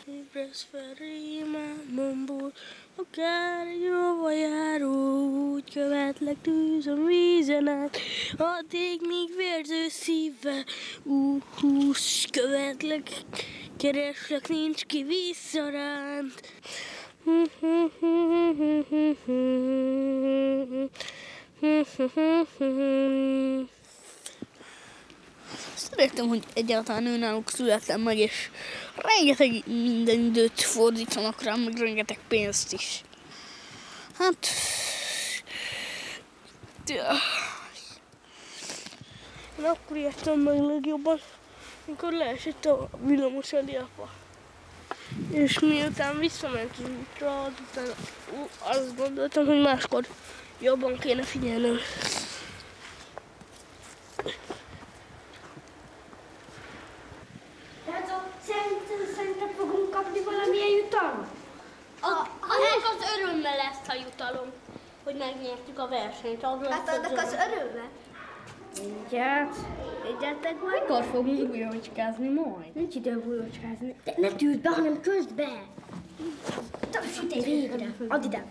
Ébresz fel rémámomból, akár egy rovajáró, úgy követlek tűzön vízen át, addig míg vérző szívvel, húsz, követlek, kereslek, nincs ki visszaránt. Szeretem, hogy egyáltalán önállók születtem meg, és rengeteg minden időt fordítanak rám, meg rengeteg pénzt is. Hát... Én akkor értem meg legjobban, amikor leesett a villamos elé apa. És miután visszament az útra, azután azt gondoltam, hogy máskor jobban kéne figyelnem. Szerinted fogunk kapni valamilyen jutalmat? Az örömmel lesz a jutalom, hogy megnyertük a versenyt. Hát annak az örömmel? Egyáltalán majd? Mikor fogunk bujócskázni majd? Nincs idő bujócskázni. De ne tűzd be, hanem közd be! Tapsítél végre! Add ide!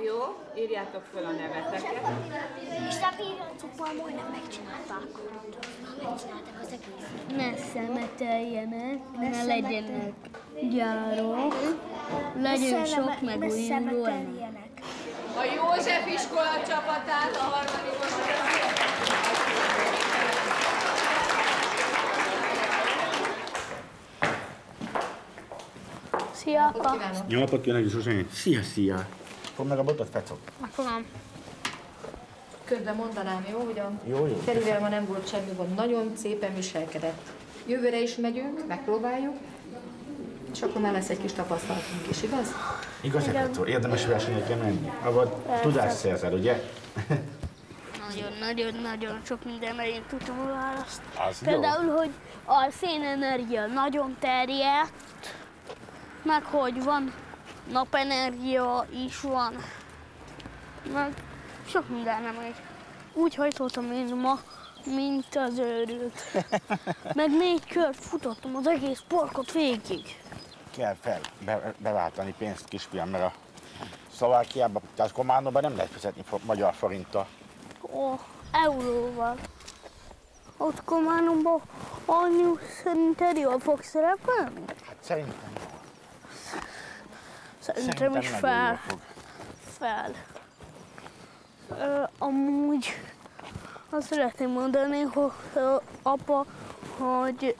Jó, írjátok föl a neveteket. És a pillanatok majdnem megcsinálták. Megcsinálták az egészet. Ne szemeteljenek, ne legyenek gyárok, legyen sok megújuló emelek. A József iskola csapatát a harmadikos. Szia, apa! Jó napot kívánok, Zsuzsanyi! Szia, szia! Fogd meg a botot, fecok! Megfogom. Közben mondanám, jó, hogy a Jó. Ferivel ma nem volt semmi gond, nagyon szépen viselkedett. Jövőre is megyünk, megpróbáljuk, és akkor már lesz egy kis tapasztalatunk is, igaz? Igaz, Fecó, érdemes versenyekre menni. Abban tudást szerzel, ugye? Nagyon sok mindenre én tudtam a választ. Az Például, hogy a szénenergia nagyon terjedt, meg hogy van napenergia is van, meg sok minden nem egy. Úgy hajtottam én ma, mint az őrült. Meg 4 kört futottam az egész parkot végig. Kell beváltani pénzt, kisfiam, mert a Szlovákiában, tehát Komárnóban nem lehet fizetni magyar forinttal. Euróval. Ott Komárnóban anyu szerinted jól fog szerepelni? Hát szerintem jó. Szerintem is nagyon fel. jól fog. Fel. Amúgy azt szeretném mondani, hogy apa, hogy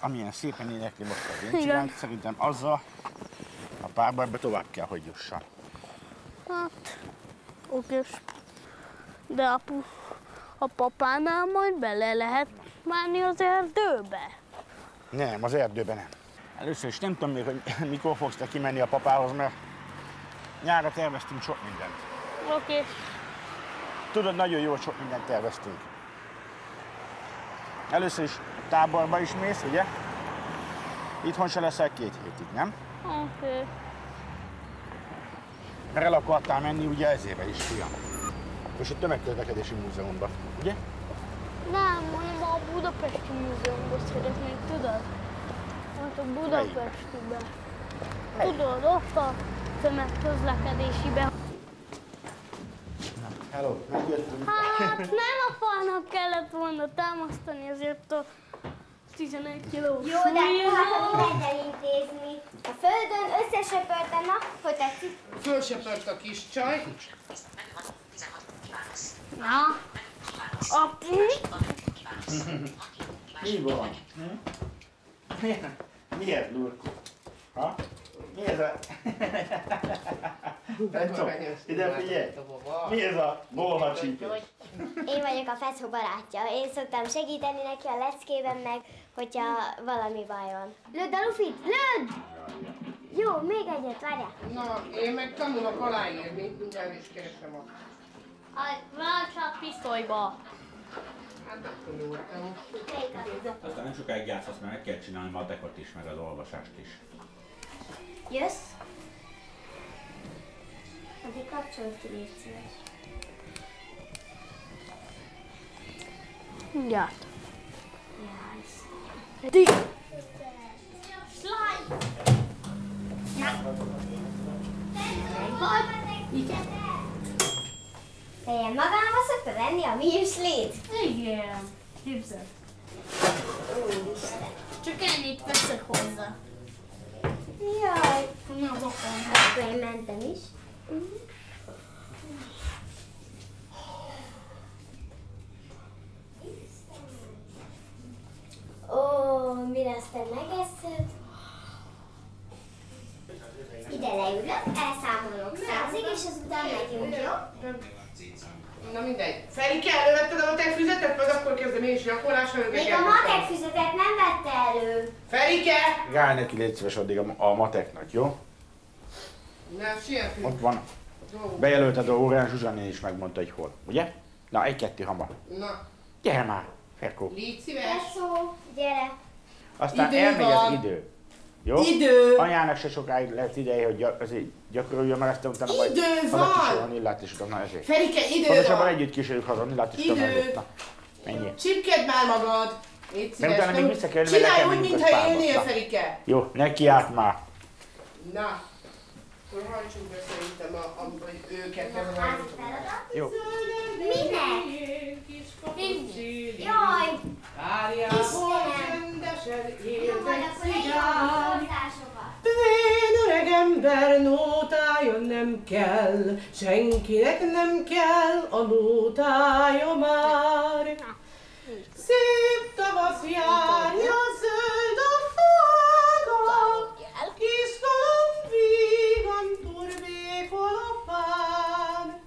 Amilyen szépen énekli most a Vincirányt, szerintem azzal a párbajba tovább kell, hogy jusson. hát okés. De a papánál majd bele lehet menni az erdőbe. Nem, az erdőben nem. Először is nem tudom még, hogy mikor fogsz te kimenni a papához, mert nyárra terveztünk sok mindent. Okés. Tudod, nagyon jó, sok mindent terveztünk. Először is táborba is mész, ugye? Itthon se leszel 2 hétig, nem? Oké. Mert el akartál menni ugye ezébe is, fiam. És a Tömegközlekedési Múzeumban, ugye? Nem, hanem a Budapesti Múzeumban szeretnék, tudod? Hát a Budapestiben. Tudod, ott a tömegközlekedésiben. Hello, megjöttünk. Hát nem a falnak kellett volna támasztani azért a 11 kiló. Jó, de akkor meg kell intézni. A földön összesöpört a nap, hogy tetszik? Fölsöpört a kis csaj. Na, apu? Mi van? Mi ez, Lurko? Ha? Mi ez a... Fecó, ide figyelj! Mi ez a bolha csípés? Én vagyok a Fecó barátja. Én szoktam segíteni neki a leckében meg, hogyha valami baj van. Lőd a lufit! Lőd! Jó, még egyet, várjál. Na, én meg tanulok aláírni, mindjárt is keresem a... Váltsák pisztolyba. Hát akkor jó voltam. Aztán nem sokáig játszhatsz, mert meg kell csinálni matekot is, meg az olvasást is. Jössz? Addig kapcsolj ki, légy szíves. Mindjárt. Jaj. Slime! Te ilyen magába szoktad enni a miüslit? Igen. Képzeld. Úristen. Csak ennyit veszek hozzá. Jaj. Na, bokon. Akkor én mentem is. Ó, mire aztán megeszed? Ide leülök, elszámolok 100-ig, és azután megyünk, jó? Na mindegy. Ferike, elővetted a matek füzetet, meg akkor kezdem én is gyakorlásra. Még a matek füzetet nem vette elő. Ferike! Gálj neki, légy szíves addig a mateknak, jó? Na, sietünk. Ott van. Bejelölted a órán, Zsuzsanné is megmondta, hogy hol, ugye? Na, egy-kettő hamar. Na, Gyere már, Ferkó. légy szíves. Perszó, gyere. Aztán Idő elmegy van. az idő. Jó? Idő! Anyának se sokáig lesz ideje, hogy azért gyakorolja, mert aztán utána majd Idő haza van! kísérül a Nillát, és utána ezért. Ferike, idő Pontosabban van! együtt kísérjük haza a Nillát, és utána Idő! ezért. Na, menjél. Csipkedd már magad! Légy Mert szíves. utána még nem- vissza kell jönni, mert Csinálj nekem úgy, megyünk a mintha spába. élnél, Na. Ferike! Jó, neki át már. Na, akkor hajtsuk be szerintem hogy őket Házi bezavarjuk. feladat. Jó. Minek? Jaj, Várjál, hogy csendesen jó vagy, éltek akkor egy szigán. oltásokat. Vén öreg ember nótája nem kell, senkinek nem kell a nótája már. Szép tavasz járja, zöld a fága, kis galamb vígan turbékol a fán.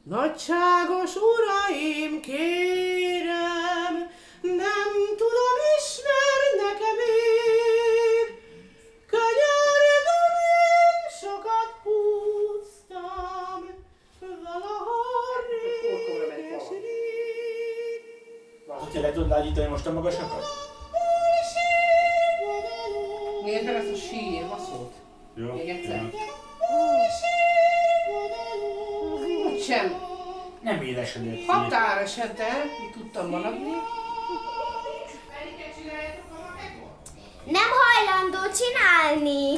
Nagyságos uraim, kérem, nem tudom, ismernek-e még? Könyörgöm, én sokat húztam, valaha rég és rég. Hogyha le tudod lágyítani most a magasakat? Nézd meg ezt a sír baszót. Jó. Még egyszer. Úgysem. Nem élesedett. Határesetben tudtam maradni. Nem hajlandó csinálni.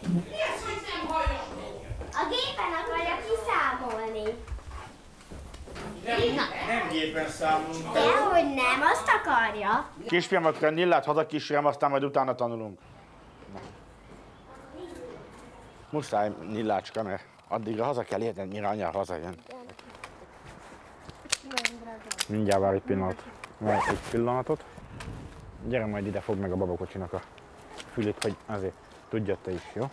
Mi az, hogy nem hajlandó? A gépen akarja kiszámolni. Nem gépen számolunk. Dehogy nem, azt akarja. Kisfiam, akkor a Nillát hazakísérem, aztán majd utána tanulunk. Muszáj, Nillácska, mert addigra haza kell érned, mire anya hazajön. Mindjárt várj egy pillanat. Várj egy pillanatot. Gyere majd ide, fogd meg a babakocsinak a fülét, hogy azért tudjad te is, jó?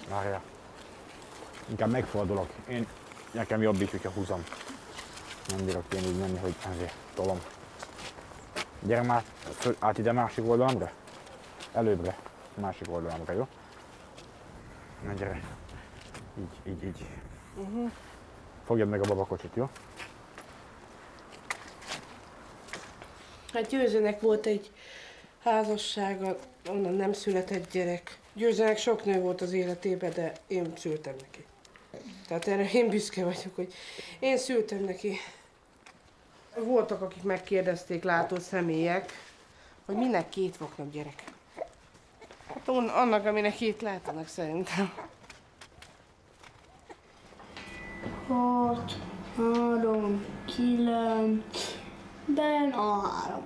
Várjál. Inkább megfordulok. Nekem jobb így, hogyha húzom. Nem bírok én így menni, hogy ezért tolom. Gyere már át ide másik oldalamra. Előbbre. Másik oldalamra, jó? Na gyere. Így. Fogjad meg a babakocsit, jó? Hát Győzőnek volt egy házassága, onnan nem született gyerek. Győzőnek sok nő volt az életében, de én szültem neki. Tehát erre én büszke vagyok, hogy én szültem neki. Voltak, akik megkérdezték, látó személyek, hogy minek két vaknak gyerek. Hát annak, aminek két látanak szerintem. 6, 3, 9, ben a 3.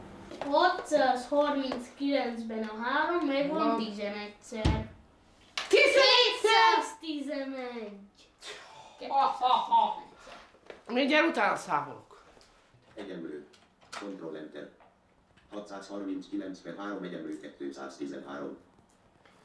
639-ben a 3 megvan 11-szer. 211! Mindjárt utána számolok. Egyenlő. Control Enter. 639 per 3 egyenlő 213.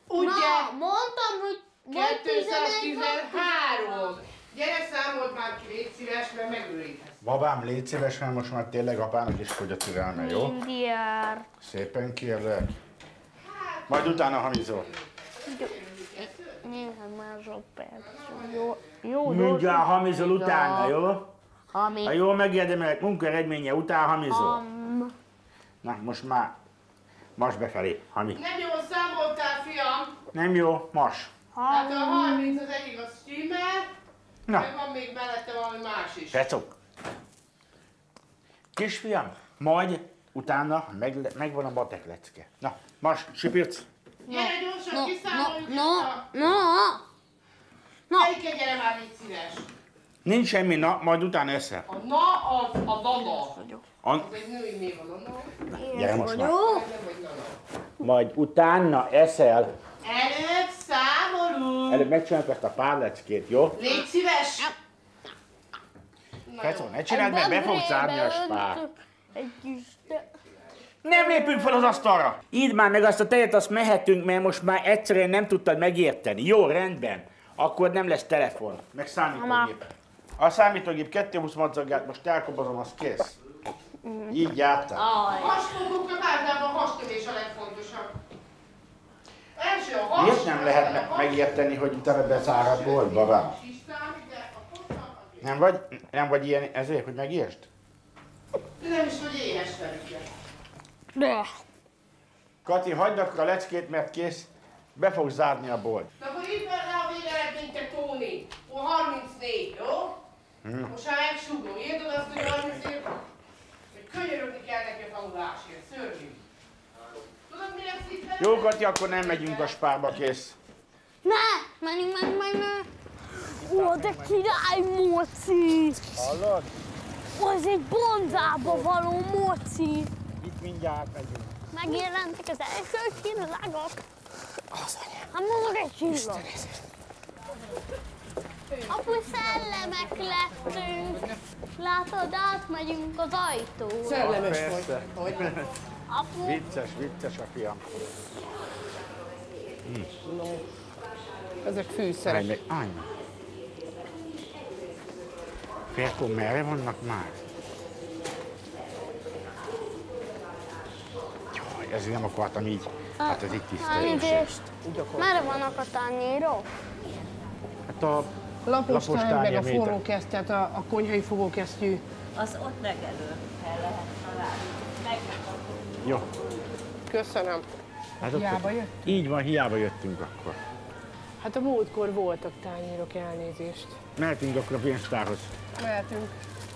Ugye? Na, mondtam, hogy vagy 213. Gyere, számold már ki, légy szíves, mert megőrítesz. Babám, légy szíves, mert most már tényleg apának is fogy a türelme, jó? Mindjárt. Szépen kérlek. Majd utána hamizol. Néhány másodperc. Jó, Mindjárt hamizol utána, jó? Ami. Ha jól megérdemelt munka eredménye után hamizol. Na, most már mas befelé, hami. Nem jól számoltál, fiam. Nem jó, mas. Hát a 30 az egyik a stimmel, Na, meg van még mellette valami más is. Fecó. Kisfiam, majd utána megvan a matek lecke. Na, mas, sipirc. Gyere gyorsan, kiszámoljuk ezt a... Na. Melyikkel gyere már, légy szíves. Nincs semmi, na, majd utána eszel. A na az a dada. Az egy női név a nana. Gyere most már. Nem vagy nana. Majd utána eszel. Előbb számolunk. Előbb megcsináljuk ezt a pár leckét, jó? Légy szíves. Fecó, ne csináld, mert be fog zárni a spár. Egy kis... Nem lépünk fel az asztalra! Idd már meg azt a tejet, azt mehetünk, mert most már egyszerűen nem tudtad megérteni. Jó, rendben. Akkor nem lesz telefon, meg számítógép. A számítógép 220 madzagát most elkobozom, az kész. Így jártál. Hasfogóknak általában a hastömés a legfontosabb. Első a has. Miért nem lehet megérteni, hogy utána bezárad volt, babám? Nem vagy ilyen ezért, hogy megértsd? Nem is vagy éhes velük. De. Kati, hagyd akkor a leckét, mert kész. Be fog zárni a bolt. Na akkor itt le a végeredményt, te Tóni. 34, jó? Most már megsúgom. Érted azt, hogy 34? Hogy könyörögni kell neki a tanulásért. Szörnyű. Tudod, mi lesz itt? Jó, Kati, akkor nem megyünk a spárba, kész. Menjünk. Ó, de király moci! Hallod? Az egy bonzába való moci! Itt mindjárt megyünk. Megjelentek az első csillagok. Az anyám. Hát mondok egy csillag. Apu, szellemek lettünk. Látod, átmegyünk az ajtón. Szellemes vagy. Apu. Vicces a fiam. Ezek fűszerek. Állj meg. Ferkó, merre vannak már? Jaj, ezért nem akartam így. Hát ez itt tisztelőség. Elnézést. Merre vannak a tányérok? Hát a Lapos tányér, meg a méter. forrókeszty, tehát a konyhai fogókesztyű. Az ott legelő el lehet találni. Jó. Köszönöm. Hát Hiába jött? Így van, hiába jöttünk akkor. Hát a múltkor voltak tányérok, elnézést. Mehetünk akkor a pénztárhoz. Mehetünk.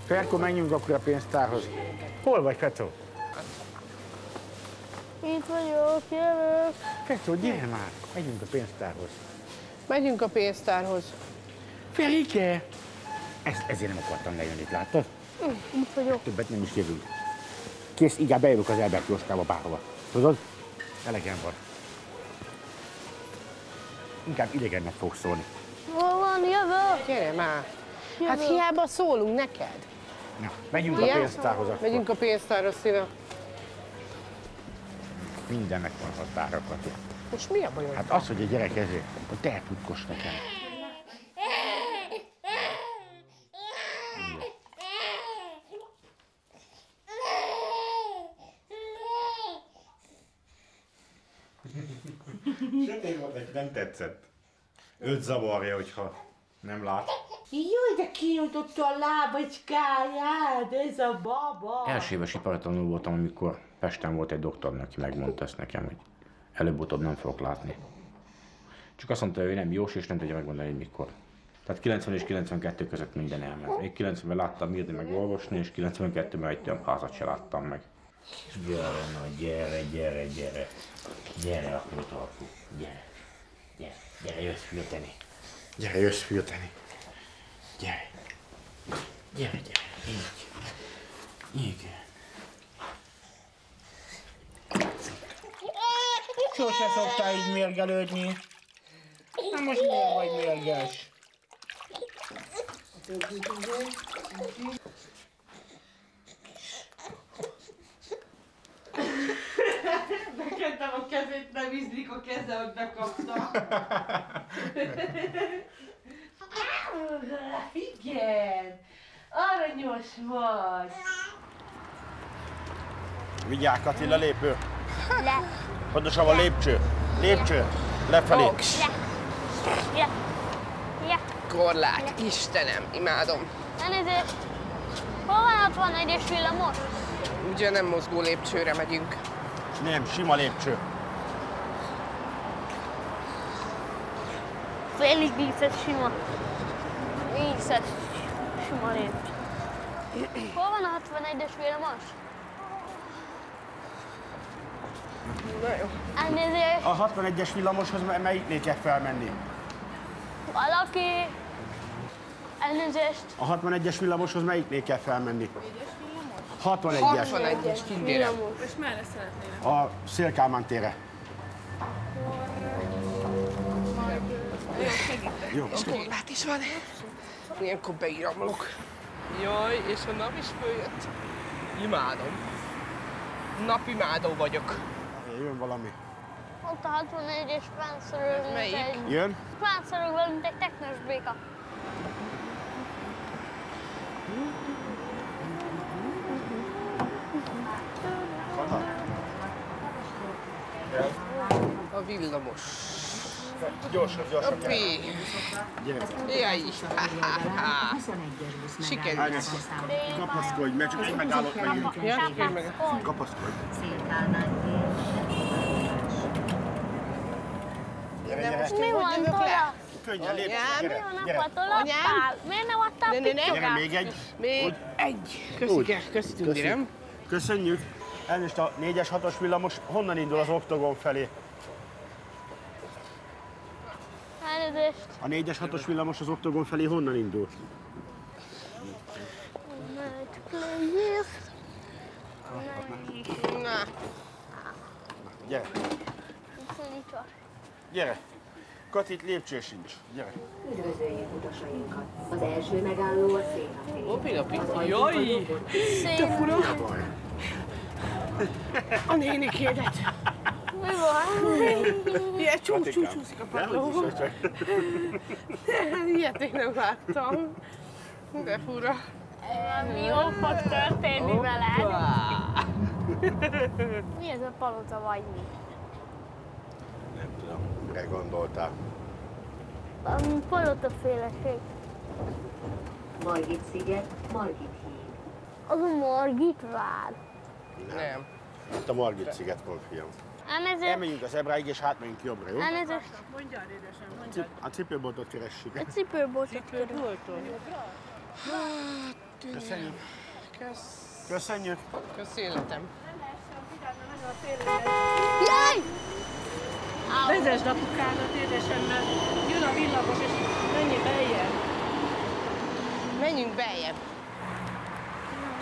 Ferkó, menjünk akkor a pénztárhoz. Hol vagy, Fecó? Itt vagyok, jövök. Fecó, gyere már, megyünk a pénztárhoz. Megyünk a pénztárhoz. Ferike! Ezért nem akartam lejönni, láttad? Itt vagyok. Többet nem is jövünk. Kész, inkább bejövök az Elbert Jóskába bárhova. Tudod? Elegem van. Inkább idegennek fog szólni. Hol van, jövök? Gyere már. Hát hiába szólunk neked. Na, menjünk a pénztárhoz akkor. Megyünk a pénztárhoz, Szíve. Mindennek van határokat. Most mi a bajod? Hát az, hogy a gyerek ezért, hogy te elputkos nekem. Sötét volt, neki nem tetszett. Őt zavarja, hogyha nem lát. Jaj, de kinyújtotta a lábacskáját, ez a baba! Első éves iparitanul voltam, amikor Pesten volt egy doktor, aki megmondta ezt nekem, hogy előbb-utóbb nem fogok látni. Csak azt mondta, hogy ő nem jós, és nem tudja megmondani, hogy mikor. Tehát 90 és 92 között minden elment. Még 90-ben láttam írni meg olvasni, és 92-ben egy házat se láttam meg. Gyere, na, gyere. Gyere, aprótarkú. Gyere, jössz fürteni. Gyere. Így. Igen. Sose szoktál így mérgelődni. Na most miért vagy mérges? Bekentem a kezét, nem ízlik a keze, hogy bekapta. Igen, aranyos vagy. Vigyázz, Katilla, lépő. Le. Pontosabban lépcső. Lépcső. Lefelé. Ja. Ja. Korlát, Istenem, imádom. Elnézést. Hol van 61-es villamos? Ugye nem mozgó lépcsőre megyünk. Nem, sima lépcső. Félig díszes sima. Díszes sima lépcső. Hol van a 61-es villamos? Na jó. Elnézést. A 61-es villamoshoz melyiknél kell felmenni? Valaki. Elnézést. A 61-es villamoshoz melyiknél kell felmenni? 61-es. 61-es kindére. És merre szeretnél? A Szél-Kálmán térre. Jó, És korlát is van. Ilyenkor beiramlok. Jaj, és a nap is följött. Imádom. Napimádó vagyok. Jön valami. Ott a 61-es pánszorog, Melyik? Jön? Pánszorog, mint egy teknős béka. A villamos. Gyorsabb, gyorsabb. Hoppé. Jaj, sikerült. Kapaszkodj, mert csak egy megállót megyünk. Ja, meg. Kapaszkodj. Mi van tola? Könnyen lépj, Mi gyere, van gyere. apa tolapál? Miért nem adtál Ne. Gyere, még egy. Még egy. Köszi Tündérem. Köszönjük. Elnézést, a 4-es, 6-os villamos honnan indul az oktogon felé? Elnézést. A 4-es, 6-os villamos az oktogon felé honnan indul? Na, Gyere, gyere. Katit lépcső sincs. Gyere. Üdvözöljük utasainkat. Az első megálló a Szénatér. opi. Jaj, te fura. A nénikédet. Mi van? Ilyen csúszik a padlóba. Ilyet én nem láttam. De fura. Mi jó fog történni veled? Mi ez a palota vagy mi? Nem tudom, mire gondoltál. Palota féleség. Margit sziget, Margit híd. Az a Margit vár. Nem. Itt a Margit sziget van, fiam. Elnézést. Elmegyünk az Ebráig és hátmegyünk jobbra, jó? Elnézést. Mondjál, édesem, mondjál. A cipőboltot keressük. Egy cipőboltot kérünk. Köszönjük. Köszönjük. Köszönjük. Kösz életem. Jaj! Vezesd apukádat, édesem, mert jön a villamos, és menjél beljebb. Menjünk beljebb.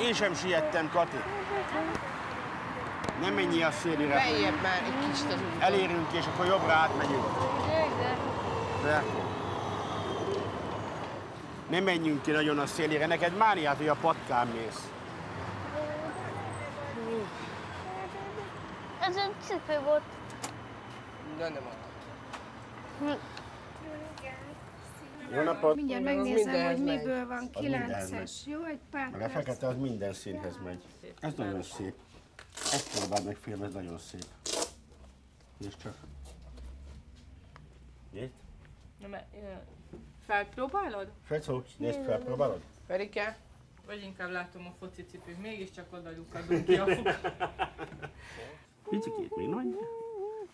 Én sem siettem, Kati. Nem menjél a szélire. Beljebb már egy kicsit az úton. Elérünk és akkor jobbra átmegyünk. Ferko. Ne menjünk ki nagyon a szélére. Neked mániát, hogy a patkán mész. Ez egy cipőbolt. De nem adom. Jó napot! Mindjárt Az megnézem, mindenhez hogy megy. miből van. Az mindenhez 9-es. Jó, egy pár Meg a perc. fekete az minden színhez megy. Ez nagyon szép. Ezt próbáld meg, film, ez nagyon szép. Nézd csak. Nézd. Felpróbálod? Fecó, nézd fel, próbálod? Ferike? Vagy inkább látom a focicipőt, mégiscsak oda lyukadunk ki a fog. Picikét még nagy.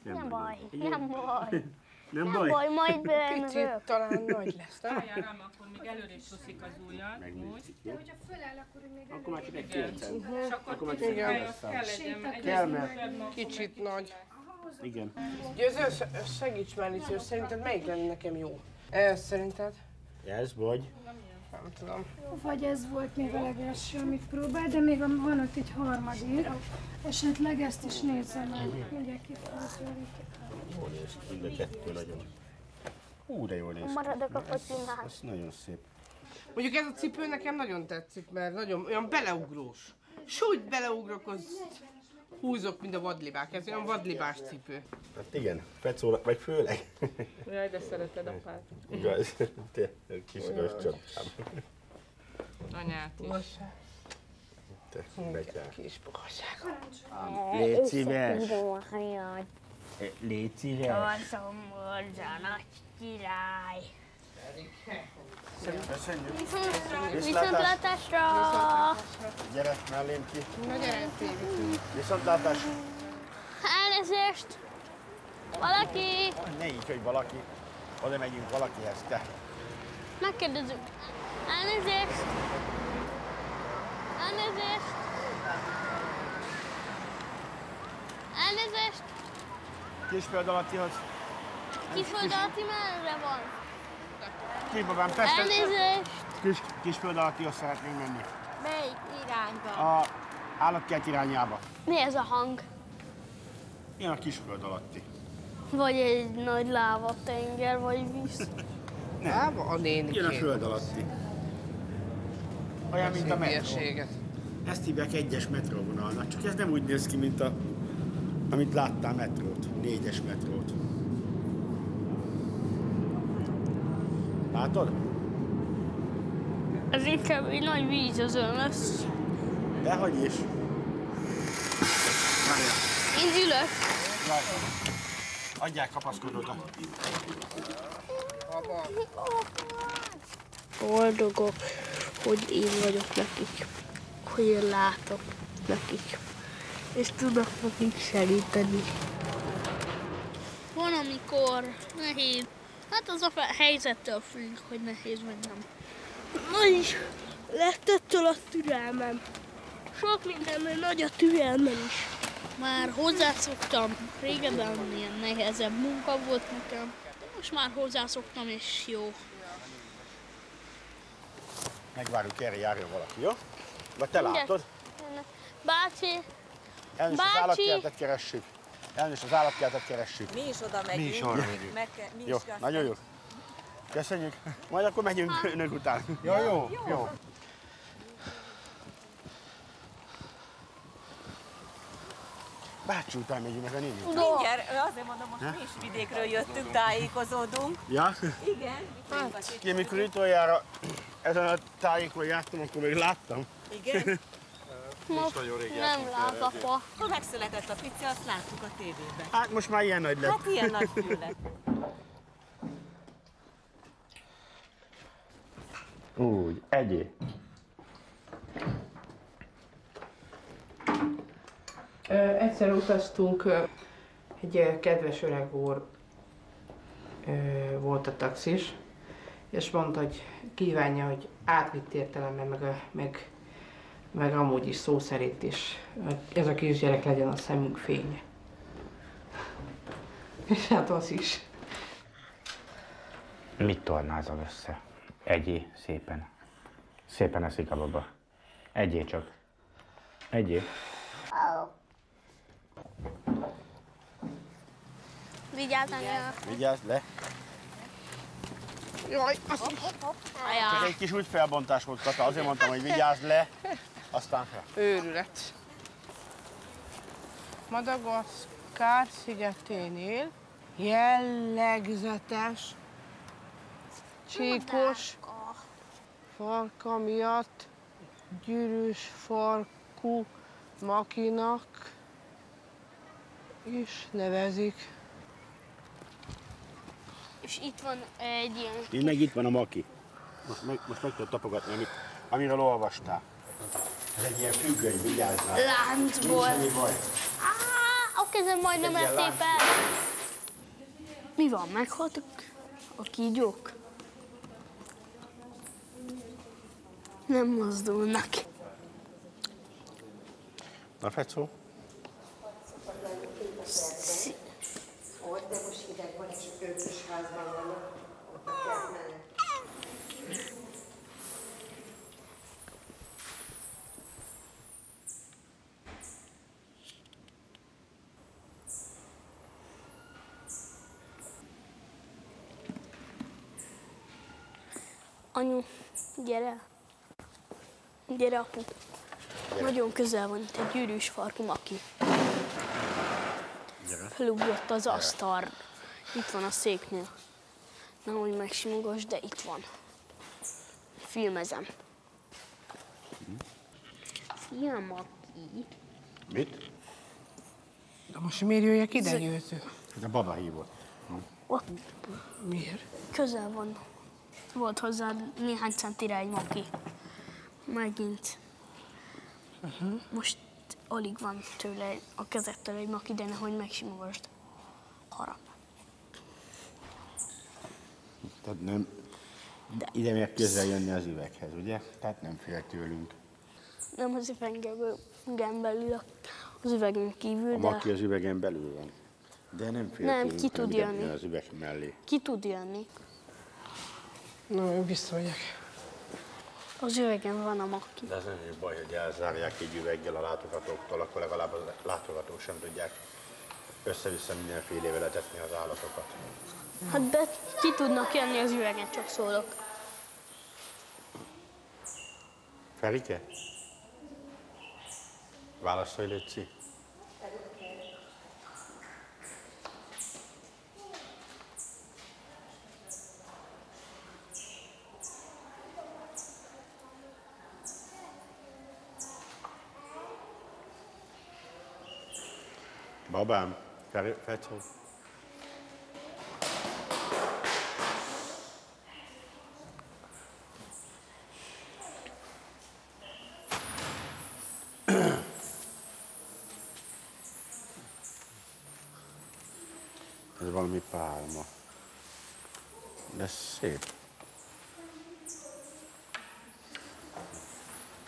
Nem baj, nem baj. Nem Nem baj? baj, majd Picit bejövök. talán nagy lesz, nem? Álljál rám, akkor még előrébb csúszik az ujjad. Megnézzük, jó? Hogyha föláll, akkor még Akkor már csak egy Igen. fél cent. És akkor Akkor már kicsit csak kell, egy az szám. kell legyen. Kell, mert... Kicsit nagy. Igen. Győző, segíts már, Lici, szerinted melyik lenne nekem jó? Szerinted? Ez vagy. Nem tudom. Vagy ez volt még a legelső, amit próbál, de még van ott egy harmadik. Esetleg ezt is nézzem meg. Mindjárt kifogja. Jól néz ki, mind a kettő nagyon. De jól néz ki. Maradok a kocsinál. Ez nagyon szép. Mondjuk ez a cipő nekem nagyon tetszik, mert nagyon olyan beleugrós. S úgy beleugrok, az húzok, mint a vadlibák. Ez olyan vadlibás cipő. Hát igen, Fecónak meg főleg. Jaj, de szereted apát. Igaz, te kis csodám. Anyát is. Te betyár. Kis bohasság. Légy szíves. Légy szíves. Alszom a nagy király. Köszönjük. Viszontlátásra! Gyere, mellém ki. Na gyere, Tévi. Viszontlátás. Elnézést! Valaki! Ne így, hogy valaki. Oda megyünk valakihez, te. Megkérdezünk. Elnézést! Elnézést! Elnézést! Kisföld alattihoz. Kisföld alatti merre van? Kisbabám, Pestre. Elnézést! Kisföld alattihoz szeretnénk menni. Melyik irányba? A állatkert irányába. Mi ez a hang? Ilyen a Kisföld alatti. Vagy egy nagy lávatenger, vagy víz. Nem, a néni. Ilyen a föld alatti. Olyan, mint a metró. Ezt hívják egyes metróvonalnak, csak ez nem úgy néz ki, mint amit láttál metrót, 4-es metrót. Látod? Ez inkább egy nagy vízözön lesz. Dehogy is. Én ülök. Adják kapaszkodót. Boldogok, hogy én vagyok nekik, hogy én látok nekik, és tudok nekik segíteni. Van, amikor nehéz, hát az a helyzettől függ, hogy nehéz vagy nem. Nagy lett ettől a türelmem. Sok mindennél nagy a türelmem is. Már hozzászoktam, régebben ilyen nehezebb munka volt nekem, de most már hozzászoktam és jó. Megvárjuk, erre járjon valaki, jó? Vagy te látod? Bácsi! Elnézést, az állatkertet keressük. Elnézést, az állatkertet keressük. Mi is oda megyünk. Mi is arra megyünk. Mi jó, is nagyon jó. Köszönjük. Majd akkor megyünk önök után. Jó. Bácsi után megyünk meg a néni. Mindjárt, azért mondom, most mi is vidékről jöttünk, tájékozódunk. Ja? Igen. Hát, én mikor utoljára ezen a tájékon jártam, akkor még láttam. Igen? Most nagyon rég nem lát, apa. Akkor megszületett a pici, azt láttuk a tévében. Hát most már ilyen nagy lett. Hát ilyen nagy fül lett. Úgy, egyé. Egyszer utaztunk, egy kedves öreg úr volt a taxis, és mondta, hogy kívánja, hogy átvitt értelemben, meg amúgy is szó szerint is, ez a kisgyerek legyen a szemünk fénye. És hát az is. Mit tornázol össze? Egyé, szépen. Szépen eszik a baba. Egyé csak. Egyé. Vigyázz, anya. Vigyázz le. Jaj, azt Csak egy kis úgy felbontás volt, Kata. Azért mondtam, hogy vigyázz le, aztán fel. Őrület. Madagaszkár szigeténél jellegzetes csíkos farka miatt gyűrűs farkú makinak is nevezik. És itt van egy ilyen... Így meg itt van a maki. Most meg tudod tapogatni, amiről olvastál. Ez egy ilyen függöny, vigyázzál. Láncból. Nincs semmi baj. A kezem majdnem eltépel. Mi van, meghaltak a kígyók? Nem mozdulnak. Na, Fecó? Ott, de most hideg van, és 5-ös házban vannak, ott a kert mellett. Anyu, gyere. Gyere, apu. Nagyon közel van itt egy gyűrűs farku maki. Felugrott az asztal. Itt van a széknél. Nehogy megsimogass, de itt van. Filmezem. Szia, Maki. Mit? De most miért jöjjek ide, Győző? A baba hívott. Ott. Miért? Közel van. Volt hozzá néhány centire egy maki. Megint. Most alig van tőle a kezettől egy maki, de nehogy megsimogasd. Harap. Tehát nem... Ide miért közel jönni az üveghez, ugye? Tehát nem fél tőlünk. Nem az üvegen belül, az üvegen kívül, A de... maki az üvegen belül van. De nem fél Nem, tőlünk, ki tud ide jönni. az üveg mellé. Ki tud jönni. Na, én visszamegyek. Az üvegen van a maki. De ez nem is baj, hogy elzárják egy üveggel a látogatóktól, akkor legalább a látogatók sem tudják össze-vissza mindenfélével etetni az állatokat. Hát de ki tudnak jönni az üvegen, csak szólok. Ferike? Válaszolj, Léci. Babám, Fecó. Ez valami pálma. De szép.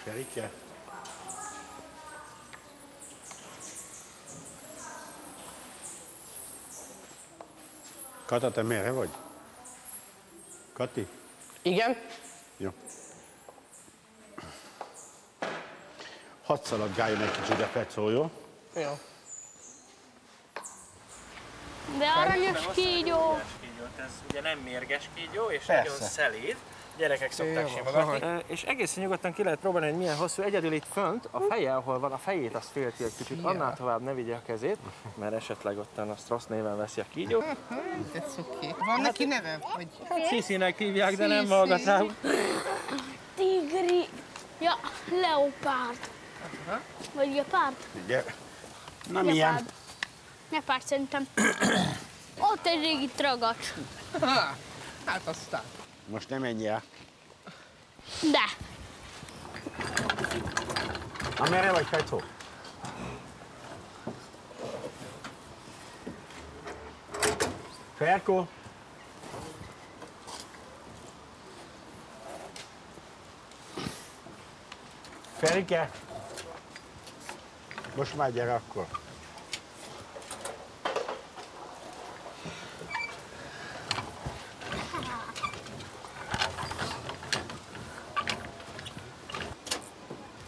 Ferike? Kata, te merre vagy? Kati? Igen? Jó. Hadd szaladgáljon egy kicsit a Fecó, jó? Jó. De aranyos kígyó! Ez ugye nem mérges kígyó, és Persze. nagyon szelíd. Gyerekek szokták Jó, simogatni. És egészen nyugodtan ki lehet próbálni, hogy milyen hosszú. Egyedül itt fönt, a feje, ahol van, a fejét azt félti egy kicsit. Annál tovább ne vigye a kezét, mert esetleg ottan azt rossz néven veszi a kígyó. De cuki. Van neki neve? Vagy... Hát Sziszinek hívják, de nem hallgat rá. Tigri. Ja, leopárd. Vagy gepárd? Ugye? Na milyen? Gepárd szerintem. Ott egy régi tragacs. Hát aztán. Most nem menj el. De. Na merre vagy, Fecó? Ferkó? Ferike? Most már gyere akkor.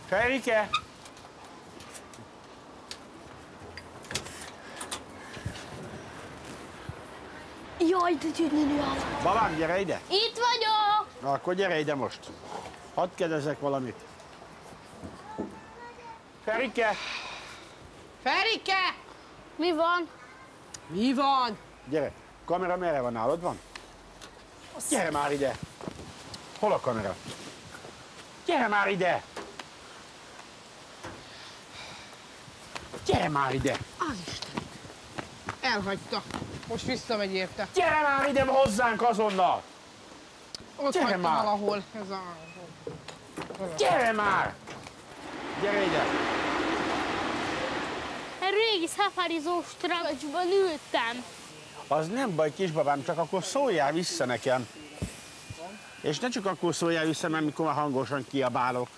Ferike? Jaj, de gyönyörű állat. Babám, gyere ide! Itt vagyok! Na, akkor gyere ide most. Hadd kérdezzek valamit. Ferike! Ferike! Mi van? Mi van? Gyere, kamera merre van, nálad van? Gyere már ide! Hol a kamera? Gyere már ide! Gyere már ide! Az Isten. Elhagyta. Most visszamegy érte. Gyere már ide hozzánk azonnal! Ott Gyere hagyta már! valahol. Ez a... Gyere már! Gyere ide! Egy régi szafarizós tragacsban ültem. Az nem baj, kisbabám, csak akkor szóljál vissza nekem. És ne csak akkor szóljál vissza, mert mikor már hangosan kiabálok.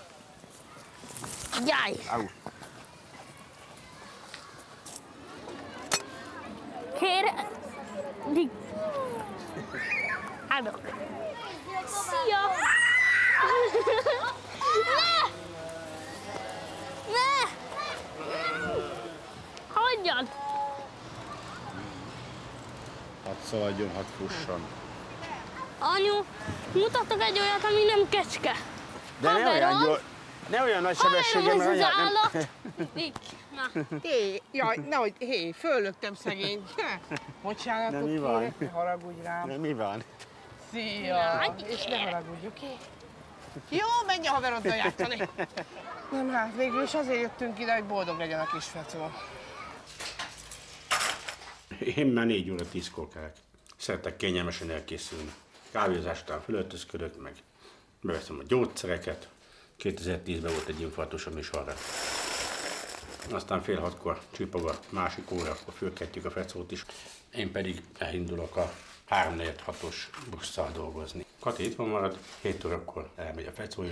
Jaj! Au. Kér... Adok. Szia! Ne! Ne! Hagyjad! Hadd szaladjon, hadd fusson. Anyu, mutattak egy olyat, ami nem kecske. De ne olyan nagy sebességgel, mert ez az anyád nem... állat. Itt, na. Jaj, nehogy, föllöktem szegény. Bocsánatot mi van? kérek, ne haragudj rám. De mi van? Szia! És ne haragudj, oké? Jó, menj a haveroddal játszani. Nem, hát végül is azért jöttünk ide, hogy boldog legyen a kis Fecó. Én már 4 óra 10-kor kelek. Szeretek kényelmesen elkészülni. Kávézás után fölöltözködök, meg beveszem a gyógyszereket. 2010-ben volt egy infarktusom is arra. Aztán fél 6-kor csipog a másik óra, akkor fölkeltjük a Fecót is. Én pedig elindulok a 3-4-6-os busszal dolgozni. Kati itt van marad, 7 órakor elmegy a Fecó.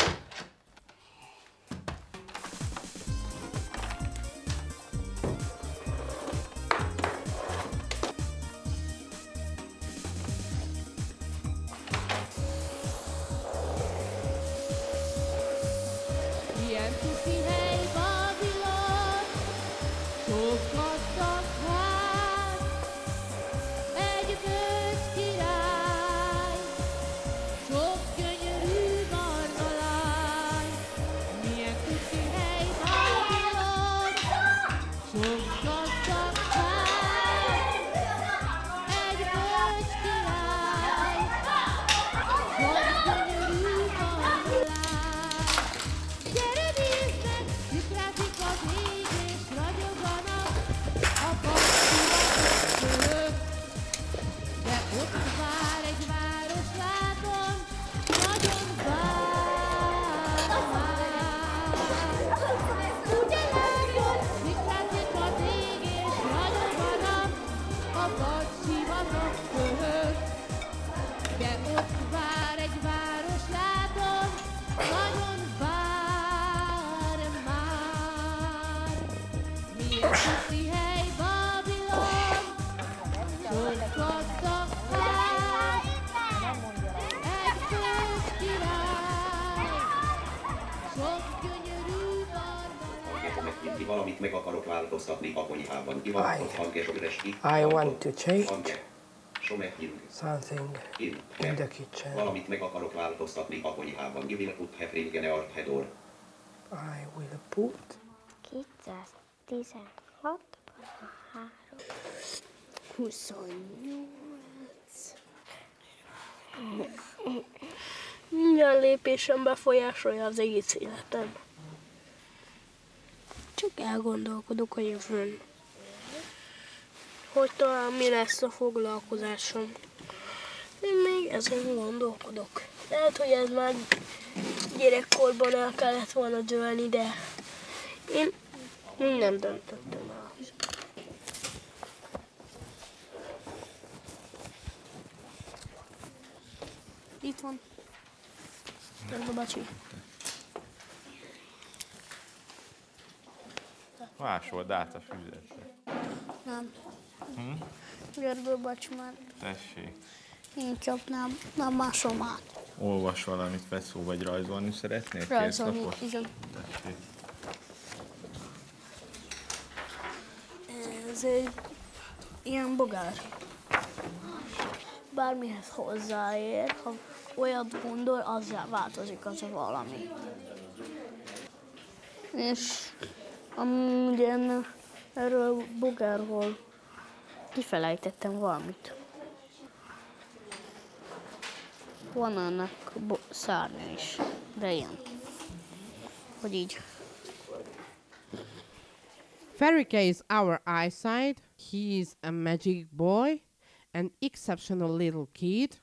Valamit meg akarok változtatni a konyhában. Hivatott hangja üres ki. I want to change something in the kitchen. Valamit meg akarok változtatni a konyhában. You will put Hefringen art hedor. I will put 216 28. Minden lépésem befolyásolja az egész életem. Csak elgondolkodok a jövőn. Hogy talán mi lesz a foglalkozásom. Én még ezen gondolkodok. Lehet, hogy ez már gyerekkorban el kellett volna dőlni, de én nem döntöttem el. Itt van. Gergő bácsi. Másold át a füzetre. Nem. Gergő bácsi már. Tessék. Én csak nem másom át. Olvas valamit, Fecó, vagy rajzolni szeretnél? Rajzolni, igen. Tessék. Ez egy ilyen bogár. Bármihez hozzáér, ha olyat gondol, azzal változik az a valami. És amúgy én erről bogárról kifelejtettem valamit. Van ennek szárnya is, de ilyen. Hogy így. Ferrike is our eyesight. He is a magic boy, an exceptional little kid,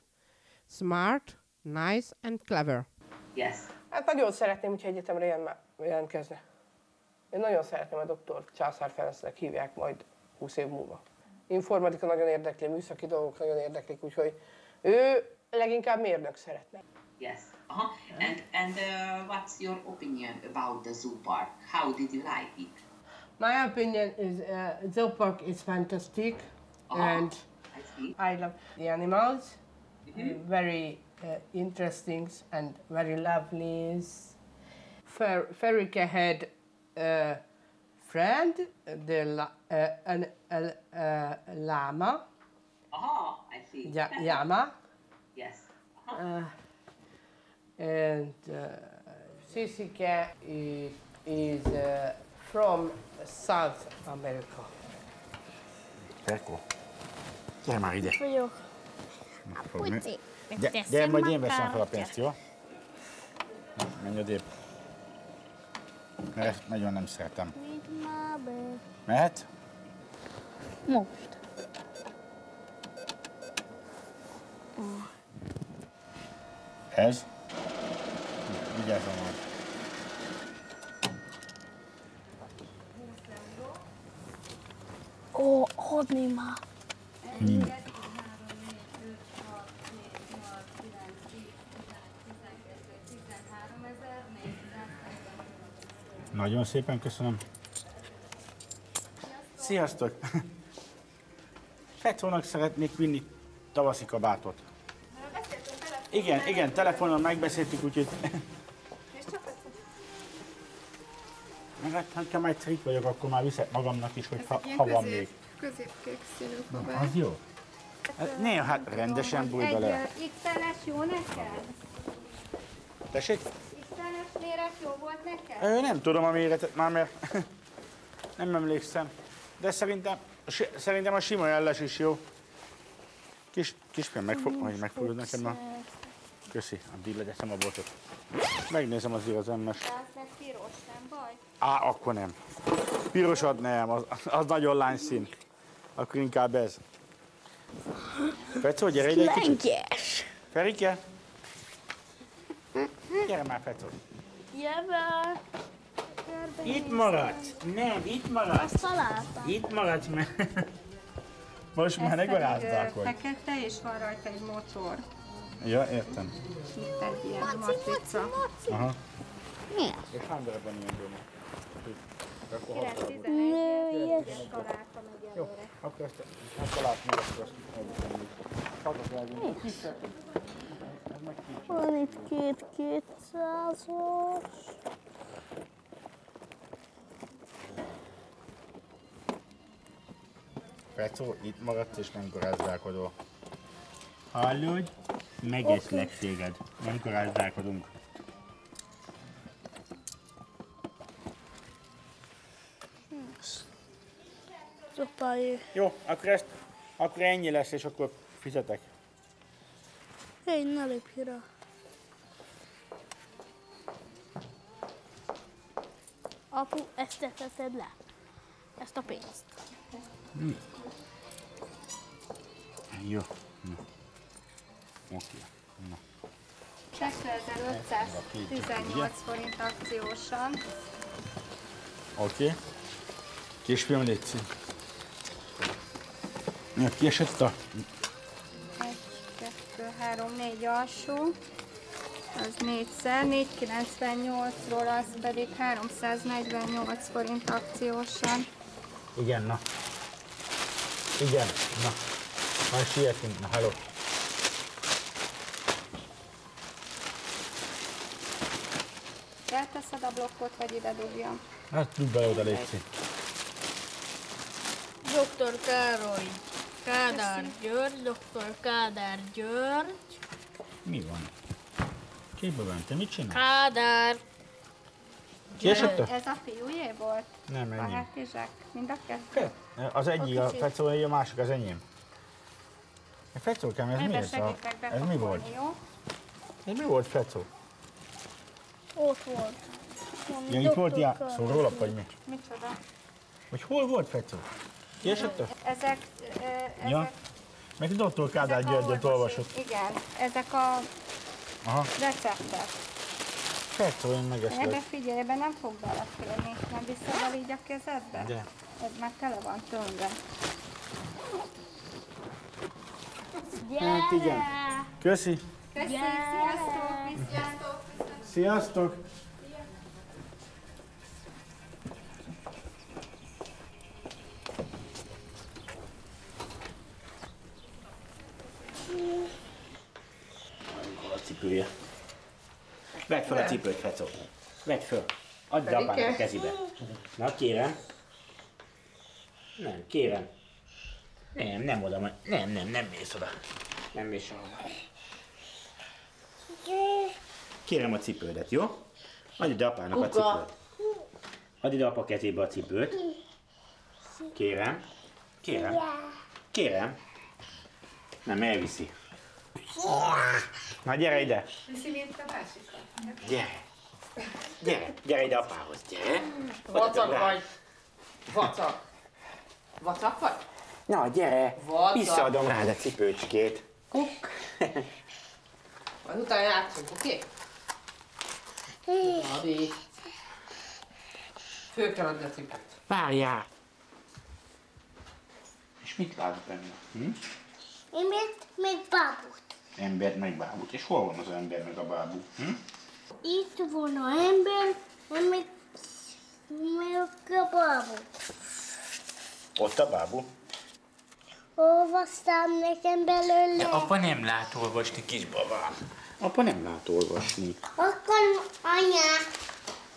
smart, nice and clever. Yes. Hát nagyon szeretném, hogyha egyetemre jelentkezne. Én nagyon szeretném, a doktor Császár Ferencnek hívják majd 20 év múlva. Informatika nagyon érdekli, műszaki dolgok nagyon érdeklik, úgyhogy ő leginkább mérnök szeretne. Yes. And what's your opinion about the zoo park? How did you like it? My opinion is zoo park is fantastic, and I love the animals. Very interesting and very lovely. Ferrike had a friend, a llama. I see. Llama. Yes. And Sisike is from South America. Ferko, gyere már ide. Vagyok. Puci. De majd én veszem fel a pénzt, jó? Menj odébb. Mert nagyon nem szeretem. Mehet? Most. Ez? Vigyázzam majd. Ó, adni már. Nagyon szépen köszönöm. Sziasztok! Fecónak szeretnék vinni tavaszi kabátot. Igen, telefonon megbeszéltük, úgyhogy... Hát, ha már egyszer itt vagyok, akkor már viszek magamnak is, hogy ha van még. Középkék színű Na, kabát. az jó. Néha hát rendesen bújj bele. XL-es jó neked? Tessék? XL-es méret jó volt neked? Nem tudom a méretet már, mert nem emlékszem. De szerintem a sima elles is jó. Kisfiam, megfogod neked ma? Köszi, addig legyeszem a botot. Megnézem azért az emmes. Ez piros, nem baj? Akkor nem. Pirosat nem, az nagyon lányszín. Akkor inkább ez. Fecó, gyere ide egy kicsit. Ferike? Gyere már, Fecó. Jövök. Itt maradsz. Nem, itt maradsz. Azt találtam. Itt maradsz, mert... Most már ne garázdálkodj. Fekete és van rajta egy motor. Ja, értem. Itt egy ilyen matrica. Aha. Mi? És hány darabban ilyen bőle? Akkor 9-11 találtam egyelőre. Akkor ezt találtam, akkor azt elvinni. Van itt 200-as. Fecó, itt maradsz és nem garázdálkodol. Hallod? Megeszlek téged. Nem garázdálkodunk. Jó, akkor ennyi lesz, és akkor fizetek. Hé, ne lépj rá. Apu, ezt tetted le. Ezt a pénzt. Jó. Na. Oké. Na. 2518 forint akciósan. Oké. Kisfiam, légy szín. Ja, kiesett a... 1, 2, 3, 4 alsó. Az 4-szer, 498-ról az pedig 348 forint akciósan. Igen, na. Igen, na. Majd sietünk, na, hello. Elteszed a blokkot, vagy ide dobjam? Hát, tudj bele oda, légy szín. Dr. Károly Kádár György, Dr. Kádár György. Mi van? Képbe van, te mit csinálsz? Kádár. Kiesett? Ez a fiújé volt? Nem, A enyém. hátizsák? Mind a kettő? Az egyik a Fecóé, a másik az enyém. Fecókám, ez mi Ebben ez? segítek Ez mi volt? bepakolni, jó? Ez mi volt, Fecó? Ott volt. Ja, itt volt ilyen szórólap, vagy mi? Micsoda? Hogy hol volt, Fecó? Kiesett? Ezek... Ja. Meg Dr. Kádár Györgyöt olvasott. Igen, ezek a Aha. receptek. Fecó, én megeszlek. Ebbe figyelj, ebbe nem fog beleférni. Nem viszed el így a kezedbe? De. Ez már tele van tömve. Hát igen. Köszi. Köszi, sziasztok! Sziasztok! Sziasztok! A cipője. Vedd fel a cipőt, Fecó. Vedd föl. Add be apának a kezébe. Na, kérem. Nem, kérem. Nem oda, nem mész oda. Nem mész oda. Kérem a cipődet, jó? Add ide apának a cipőt. Add ide apa kezébe a cipőt. Kérem. Kérem. Kérem. Nem, elviszi. Na gyere ide. Viszi mint a másikat. Gyere. Gyere, gyere ide apához, gyere. Vacak vagy. Vacak. Vacak vagy? Na, gyere. Vacak. Visszaadom rád a cipőcskét. Kuk. Majd utána játszunk, oké? Abi. Föl kell adni a cipőt. Várjál. És mit látsz benne? Embert, meg bábút. Embert meg bábút. És hol van az ember meg a bábú? Itt van az ember, meg a bábút. Ott a bábú. Olvasztál nekem belőle. De apa nem lát olvasni, kisbabám. Apa nem lát olvasni. Akkor anya.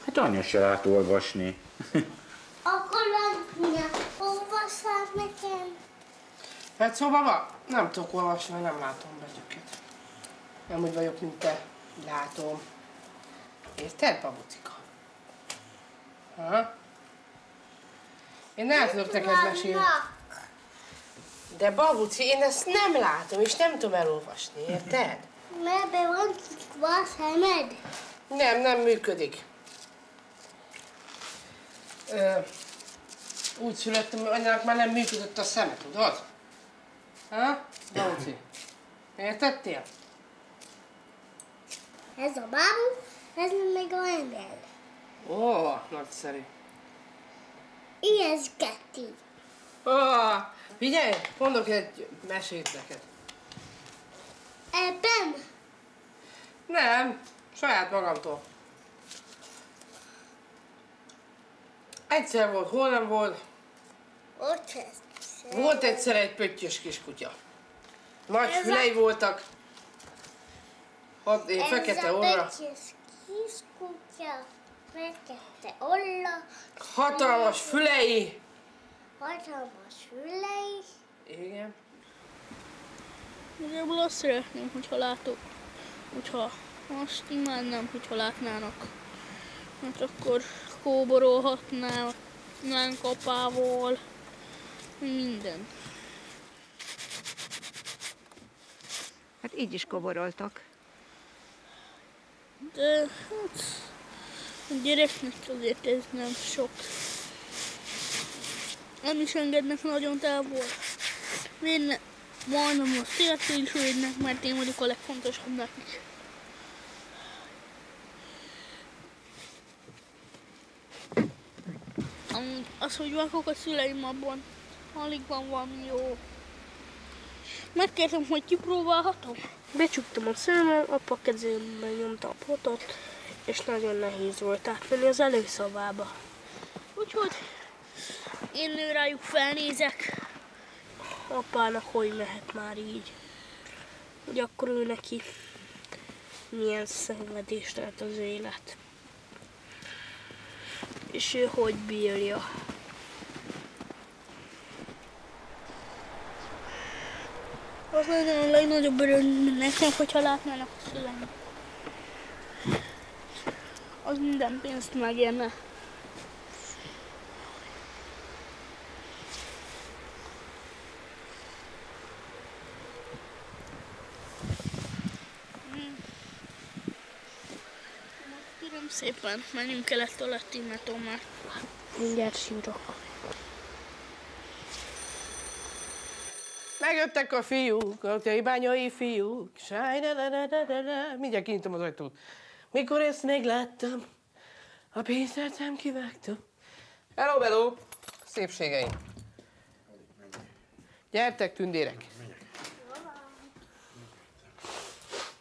Hát anya se lát olvasni. Akkor anya, olvasztál nekem. Hát szóval nem tudok olvasni, mert nem látom betűket. Nem úgy vagyok, mint te. Látom. Érted, babucika? Ha? Én el tudok neked mesélni. De babuci, én ezt nem látom, és nem tudom elolvasni, érted? Mert be van nyitva a szemed. Nem működik. Úgy születtem, hogy anyának már nem működött a szeme, tudod? Ha? Babuci, értettél? Ez a bábú, ez meg a ember. Ó, nagyszerű. Ijeszgeti. Figyelj, mondok egy mesét neked. Ebben? Nem, saját magamtól. Egyszer volt, hol nem volt. Ott ez. Volt egyszer egy pöttyös kiskutya. Nagy fülei voltak. Fekete orra. Ez a pöttyös kiskutya, fekete orra. Hatalmas fülei. Hatalmas fülei. Igen. Igazából azt szeretném, hogyha látok, hogyha azt imádnám, hogyha látnának. Mert akkor kóborolhatnánk apával, minden. Hát így is koboroltak. De hát a gyereknek azért ez nem sok. Nem is engednek nagyon távol. Majdnem a széltől is védnek, mert én vagyok a legfontosabb nekik. Az, hogy vakok a szüleim, abban alig van valami jó. Megkértem, hogy kipróbálhatom. Becsuktam a szemem, apa kezémmel nyomta a potot, és nagyon nehéz volt átmenni az előszavába. Úgyhogy én rájuk felnézek. Apának hogy lehet már így? Hogy akkor ő neki milyen szenvedést tart az élet. És ő hogy bírja. Az lenne a legnagyobb öröm nekem, hogyha látnának a szüleim. Az minden pénzt megérne. Kérem szépen, menjünk el ettől a Timeton, mert mindjárt sírok. Megjöttek a fiúk, a bányai fiúk, mindjárt kinyitom az ajtót. Mikor ezt megláttam, a pénztárcám kivágtam. Hello, hello! Szépségeim! Gyertek, tündérek!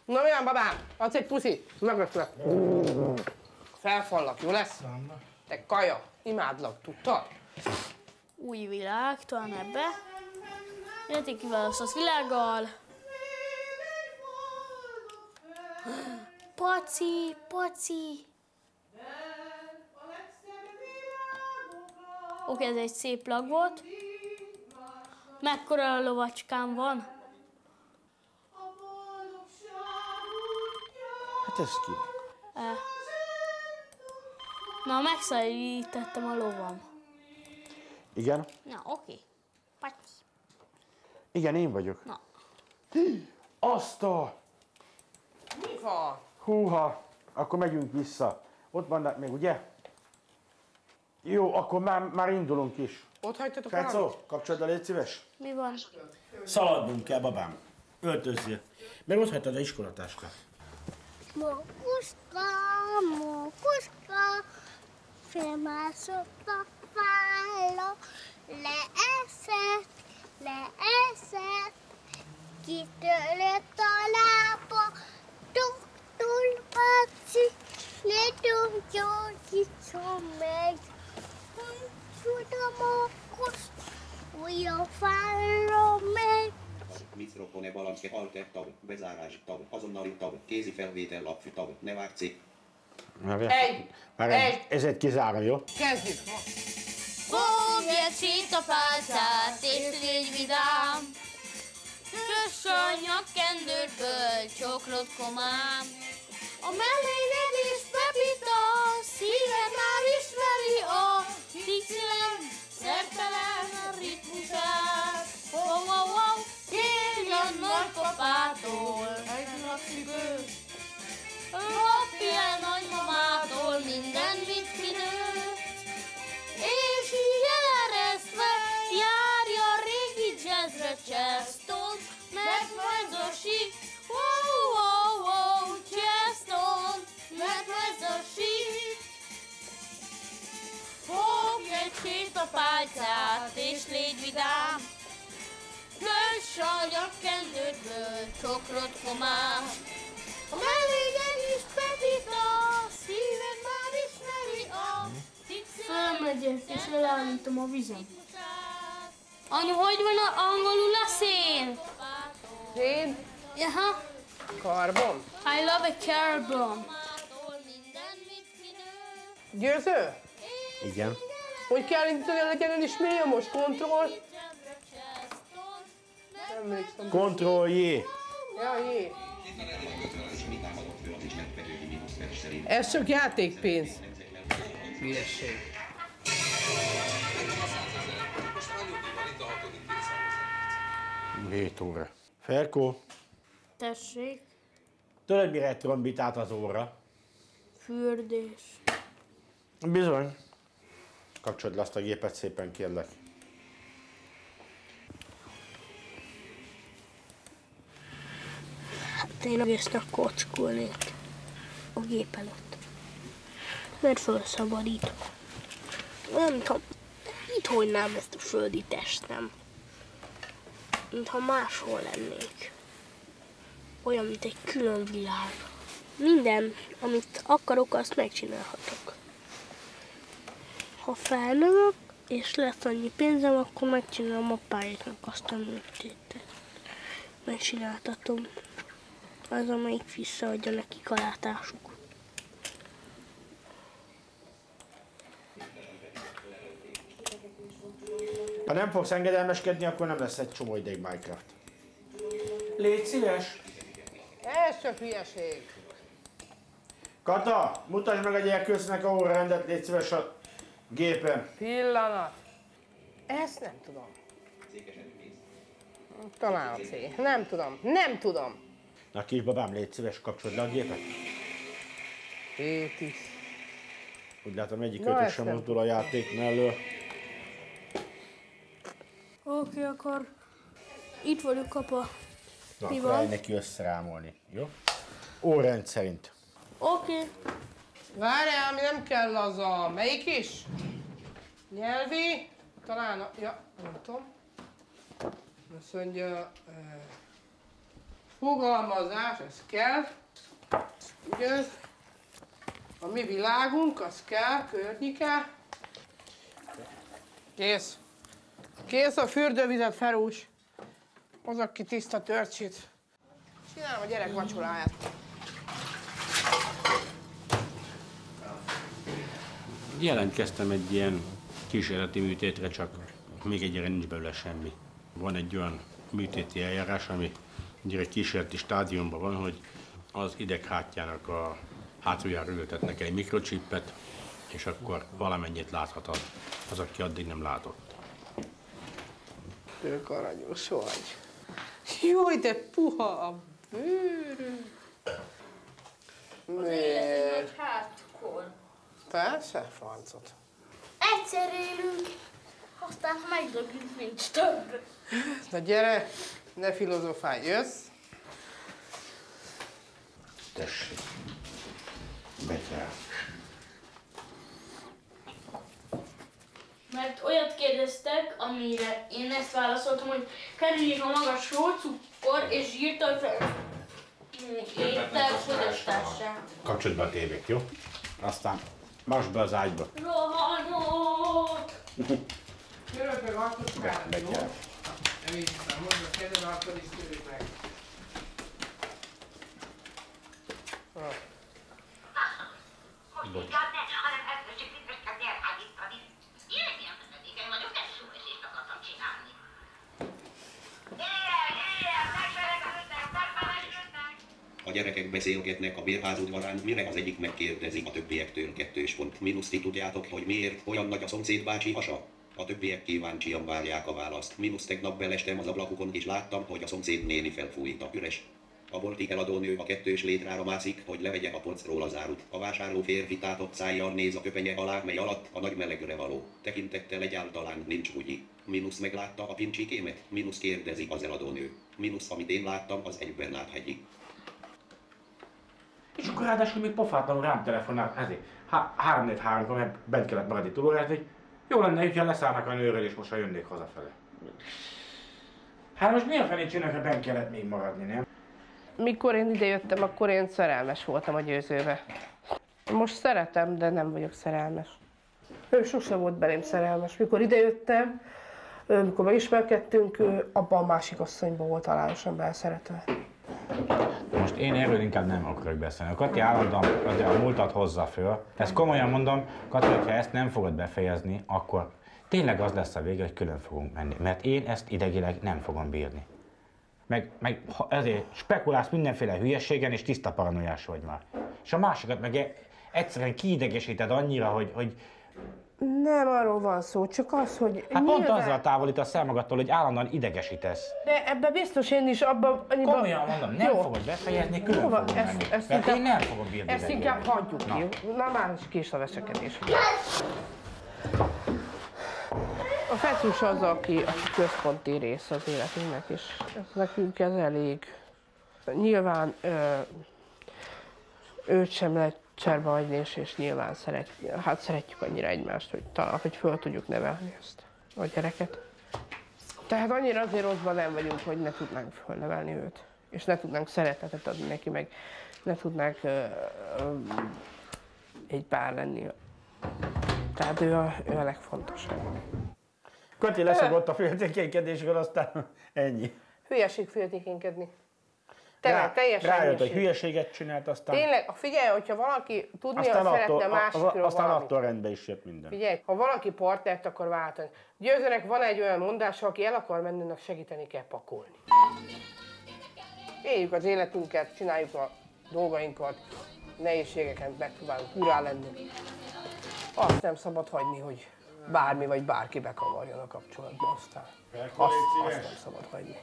Na olyan, babám, adsz egy puszi, megötlek. Felfallak, jó lesz? Te kaja, imádlak, tudtad? Új világ, talán ebbe. Érték kiválasztasz világgal. Paci, paci. Oké, ez egy szép lag volt. Mekkora lovacskám van? Hát ez ki? Na, megszállítettem a lovam. Igen? Na, oké. Patyi. Igen, én vagyok. Na. Azt a... Mi van? Húha, akkor megyünk vissza. Ott vannak még, ugye? Jó, akkor már indulunk is. Ott hagytatok Fecó, kapcsolod le, légy szíves. Mi van? Szaladnunk kell, babám. Öltözzél. Meg ott hagytad a iskolatáskát. Mókuska, mókuska, felmászott a fára, leeszett, kitörött a lába, doktor bácsi, ne gyógyítson meg, csoda mókus, újabb fára meg. Mikrofone balanszke alter tav, bezárás tav, azonnali tav, kézi felvétel lapfű tav, ne várcék. Ezért kizárom, jó? Kezdjük! Fogj egy sétapálcát, és légy vidám, köss a nyakkendőrből, csokrot komám. A mellényed is Pepita, szíved már ismeri a Dixieland szertelen ritmusát. Wow, wow, wow, kérj a nagypapától egy napszügőt, lopj el nagymamától minden vicckinőt, és így eleresztve járj a régi jazzre Charleston, mert ez a sík, wow, wow, wow, Charleston, mert ez a sík. Fogj egy sétapálcát és légy vidám, köss a nyakkendődből, csokrot komám. A mellényed is Pepita, szíved már ismeri a Fölmegyek és leállítom a vizet. Anyu, hogy van angolul a szén? Szén? Aha. Karbon? I love a carbon. Győző? Igen. Hogy kell indítani a legyen is mélyre most? Kontroll? Nem emlékszem. Ctrl J. Ja, J. Ez csak játékpénz. Hülyesség. Hét óra. Ferkó, Tessék, tudod mire trombitát az óra? fürdés. Bizony. Kapcsolod le azt a gépet szépen, kérlek. Hát én egésznek kockulnék a gép előtt. Mert felszabadítom. Nem tudom, itt hagynám ezt a földi testem. Mintha máshol lennék. Olyan, mint egy külön világ. Minden, amit akarok, azt megcsinálhatok. Ha felnövök, és lesz annyi pénzem, akkor megcsinálom a pályáknak azt a műtétet. Megcsináltatom. Az, amelyik visszaadja nekik a látásuk. Ha nem fogsz engedelmeskedni, akkor nem lesz egy csomó ideig Minecraft. Légy szíves! Ez csak hülyeség. Kata, mutasd meg a gyerkőcnek a órarendet, légy szíves a gépen. Pillanat. Ezt nem tudom. Talán a C. Nem tudom. Nem tudom. Na kisbabám, légy szíves, kapcsolod le a gépet. Itt is. Úgy látom, egyik ötök sem mozdul a játék mellől. Oké, akkor itt vagyok, apa. Na, Mi akkor van? állj neki összerámolni, jó? Órend szerint. Oké. Várjál, mi nem kell az a... Melyik is? Nyelvi? Talán a... Ja, nem tudom. Azt mondja... fogalmazás, ez kell. Ugye? A mi világunk, az kell, környéke. Kész. Kész a fürdővizet, Ferús. Hozok ki tiszta törcsit. Csinálom a gyerek vacsoráját. Jelentkeztem egy ilyen kísérleti műtétre, csak még egyre nincs belőle semmi. Van egy olyan műtéti eljárás, ami egy kísérleti stádiumban van, hogy az ideghátjának a hátuljára ültetnek egy mikrocsippet, és akkor valamennyit láthat az, aki addig nem látott. Tök aranyos vagy. Jaj, de puha a bőröd. Miért? Hátkor. Persze, francot. Egyszer élünk, aztán ha megdögünk, nincs több. Na gyere, ne filozofálj, jössz? Tessék. Betyár. Mert olyat kérdeztek, amire én ezt válaszoltam, hogy kerüljék a magasról cukor és zsírtartalmú étel fogyasztását. Kapcsolj be a tévét, jó? Aztán marss be az ágyba. Rohanok! Gyerek meg alkotásra, jó? Betyár. Nem így hiszem, mondom, kezdem, akkor is törjük meg. A gyerekek beszélgetnek a bérház udvarán, mire az egyik megkérdezi a többiektől kettős pont. Mínusz, ti tudjátok, hogy miért olyan nagy a szomszéd bácsi hasa? A többiek kíváncsian várják a választ. Mínusz, tegnap belestem az ablakukon és láttam, hogy a szomszéd néni felfújta. Üres. A bolti eladónő a kettős létrára mászik, hogy levegye a polcról az árut. A vásárló férfi tátott szájjal néz a köpenye alá, mely alatt a nagy melegre való. Tekintettel egyáltalán nincs bugyi. Mínusz, meglátta a pincsikémet? Mínusz, kérdezi az eladónő. Mínusz, amit én láttam, az egy Bernát-hegyi. És akkor ráadásul még pofátlanul rám telefonált, ezért 3-4-3-kor, mert bent kellett maradni túlórázni, hogy jó lenne, hogyha leszállnak a nőről, és most ha jönnék hazafele. Hát most mi a felét csinálnak, ha bent kellett még maradni, nem? Mikor én idejöttem, akkor én szerelmes voltam a Győzőbe. Most szeretem, de nem vagyok szerelmes. Ő sose volt belém szerelmes. Mikor idejöttem, mikor megismerkedtünk, ő abban a másik asszonyban volt halálosan belszeretve. Most én erről inkább nem akarok beszélni. A Kati állandóan a múltat hozza föl. Ezt komolyan mondom, Kati, ha ezt nem fogod befejezni, akkor tényleg az lesz a vége, hogy külön fogunk menni. Mert én ezt idegileg nem fogom bírni. Meg ezért spekulálsz mindenféle hülyeségen, és tiszta paranoiás vagy már. És a másikat meg egyszerűen kiidegesíted annyira, hogy Nem arról van szó, csak az, hogy hát pont azzal távolítasz el magadtól, hogy állandóan idegesítesz. De ebben biztos én is abban... Komolyan mondom, nem fogod befejezni, külön fogunk menni. Mert én nem fogom bírni. Ezt inkább hagyjuk ki. Na már is kés a veszekedés. A Fecus az, aki központi rész az életünknek, és nekünk ez elég. Nyilván őt sem lehet cserbe hagyni, és nyilván szeretjük annyira egymást, hogy talán, hogy föl tudjuk nevelni ezt a gyereket. Tehát annyira azért rosszban nem vagyunk, hogy ne tudnánk fölnevelni őt, és ne tudnánk szeretetet adni neki, meg ne tudnánk egy pár lenni. Tehát ő a legfontosabb. Kati leszokott a féltékenykedésről, aztán ennyi. Hülyeség féltékenykedni. Teljesen rájött, hogy hülyeséget csinált, aztán... Tényleg, figyelj, hogyha valaki tudnia szeretne másikról aztán valamit. attól rendbe is jött minden. Figyelj, ha valaki partnert akar váltani. Győzőnek van egy olyan mondása, aki el akar menni, annak segíteni kell pakolni. Éljük az életünket, csináljuk a dolgainkat, nehézségeken megpróbálunk urá lenni. Azt nem szabad hagyni, hogy bármi vagy bárki bekavarjon a kapcsolatba, aztán. Azt nem szabad hagyni.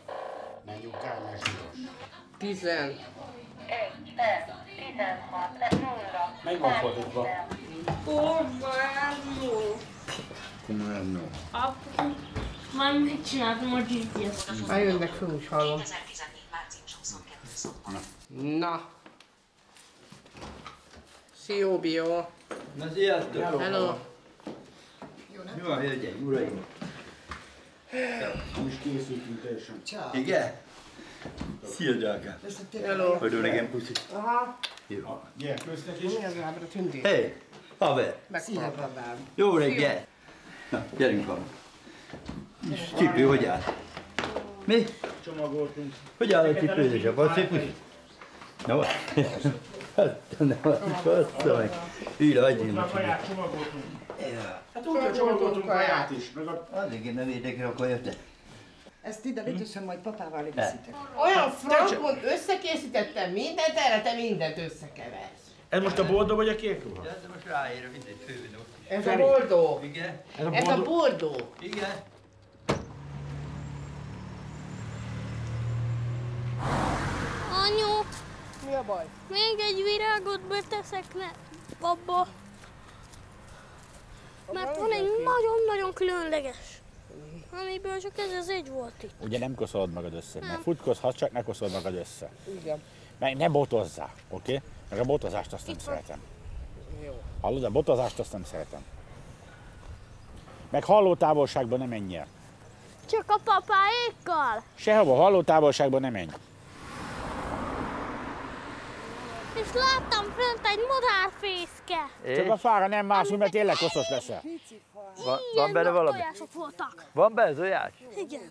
Menjünk el, mert zsíros. 10. 1, 16, 0. Meg van fordítva. Comando. Majd megcsináltam a GPS-t. Már jönnek föl, úgy hallom. Na. Szia, Bio. Na, sziasztok! Hello. Mi van, hölgyeim, uraim? Most készültünk teljesen. Igen? Szia, drágám! Hello. Adom nekem puszit. Aha. Jó. Gyere, köztek is. Mi ez lábra tündi? Hé, haver! Szia, babám. Jó reggel! Na, gyerünk van. Csipő, hogy áll? Mi? Csomagoltunk. Hogy áll a csipő, a szép puszit? Na, van. Hát, nem van, bassza meg. Hűre, adjunk. A kaját csomagoltunk. Hát úgy csomagoltunk kaját is. Addig én nem érdekel a kaját, de... Ezt ide vitösszön, majd papával egészítek. Olyan frankon összekészítettem mindent, erre te mindent összekeversz. Ez most a boldog vagy a kék ruha? Ez most ráér, mindegy főn. Ez a bordó. Igen. Ez a bordó. Igen. Anyu, Mi a baj? még egy virágot beteszek abba. Mert van egy nagyon-nagyon különleges, amiből csak ez egy volt itt. Ugye nem koszolod magad össze, mert futkozhatsz, csak ne koszolod magad össze. Igen. Meg ne botozzál, oké? Meg a botozást azt nem szeretem. Jó. Hallod? A botozást azt nem szeretem. Meg hallótávolságban nem menj el. Csak a papáékkal. Sehova, hallótávolságban nem menj. És láttam fönt egy madárfészke. Csak a fára nem mászunk, mert tényleg koszos leszel. Van benne valami? Tojások voltak. Van benne tojás? Igen.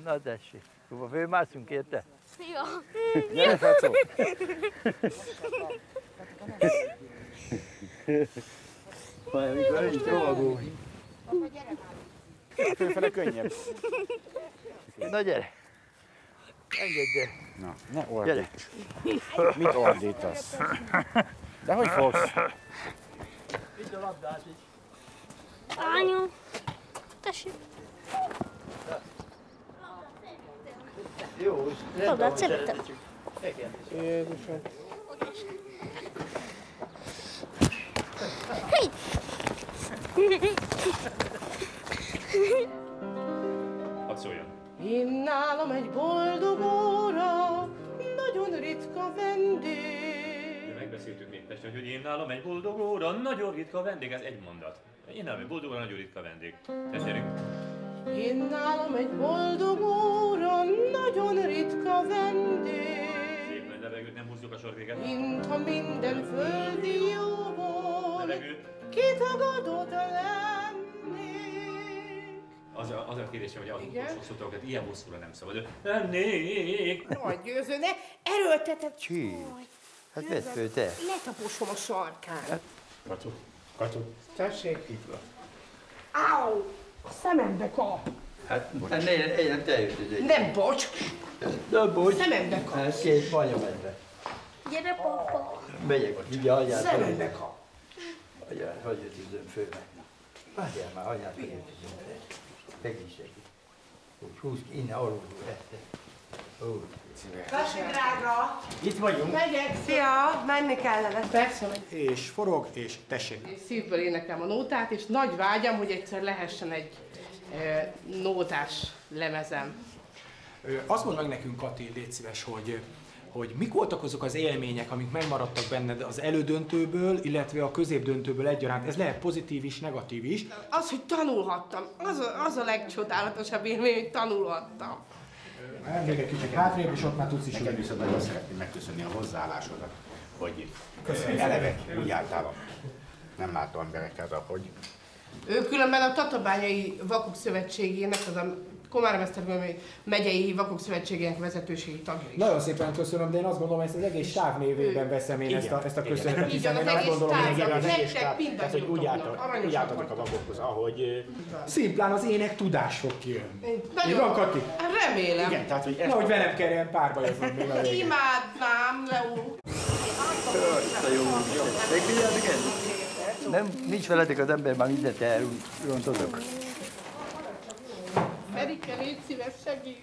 Na tessék. Akkor fölmászunk érte? Ja. Gyere, Fecó! Majd amikor nincs rovagó. Fölfele könnyebb. Na gyere. Engedj el. Na, ne ordíts. Mit ordítasz? De hogy fogsz? Vidd a labdát is. Anyu, tessék. Jó, Labdát szeretem. Jézusom. Hey! Hadd szóljon. Én nálam egy boldog óra, nagyon ritka vendég. De megbeszéltük még Pesten, hogy én nálam egy boldog óra, nagyon ritka vendég, ez egy mondat. Én nálam egy boldog óra, nagyon ritka vendég. Tehát gyerünk. Én nálam egy boldog óra, nagyon ritka vendég. Szép nagy levegőt, nem húzzuk a sorvéget. Mintha minden földi jóból Levegőt. kitagadott lennék. Az a kérdésem, hogy az Igen? utolsó szótokat ilyen hosszúra nem szabad. Lennék! Nagy Győző, ne erőlteted. Csí. Hát vedd föl te. Ne taposom a sarkán. Kacu, Kacu. Tessék. Itt van. Áú! A szemembe kap. Hát én te jötted. Nem bocs. Na bocs. Szemembe kap. Hát két banyamedve. Gyere, papa. Megyek, ugye anyát. Szemembe kap. Anyát, hogy jöttem föl meg. Várjál már, anyát, hogy jöttem föl. Segítsek. Úgy húzd ki, innen alulul este. Úgy. Kasi drága! Itt vagyunk. Megyek. Szia, menni kellene. Persze, megy. És forog, és tessék. Én szívből énekelem a nótát, és nagy vágyam, hogy egyszer lehessen egy nótás lemezem. Azt mondd meg nekünk, Kati, légy szíves, hogy mik voltak azok az élmények, amik megmaradtak benned az elődöntőből, illetve a középdöntőből egyaránt. Ez lehet pozitív is, negatív is. Az, hogy tanulhattam. Az a legcsodálatosabb élmény, hogy tanulhattam. Még egy kicsit hátrébb, és ott már tudsz is Neked viszont nagyon szeretném megköszönni a hozzáállásodat, hogy eleve úgy álltál, nem látó emberekhez, ahogy. Ő különben a Tatabányai Vakok Szövetségének, az a Komárom-Esztergomi megyei Vakok Szövetségének vezetőségi tagja is. Nagyon szépen köszönöm, de én azt gondolom, hogy ezt az egész stáb névében veszem én ezt a köszönetet, hiszen én azt gondolom, hogy az egész stáb, tehát hogy úgy álltatok a vakokhoz, ahogy szimplán az ének tudás fog kijönni. Így van, Kati? Remélem. Igen, tehát hogy hogy velem kelljen párbajozni még a végén. Imádnám, Leó. Te jó. Nem, nincs veletek az ember, már mindent elrontotok. Erike, légy szíves, segít.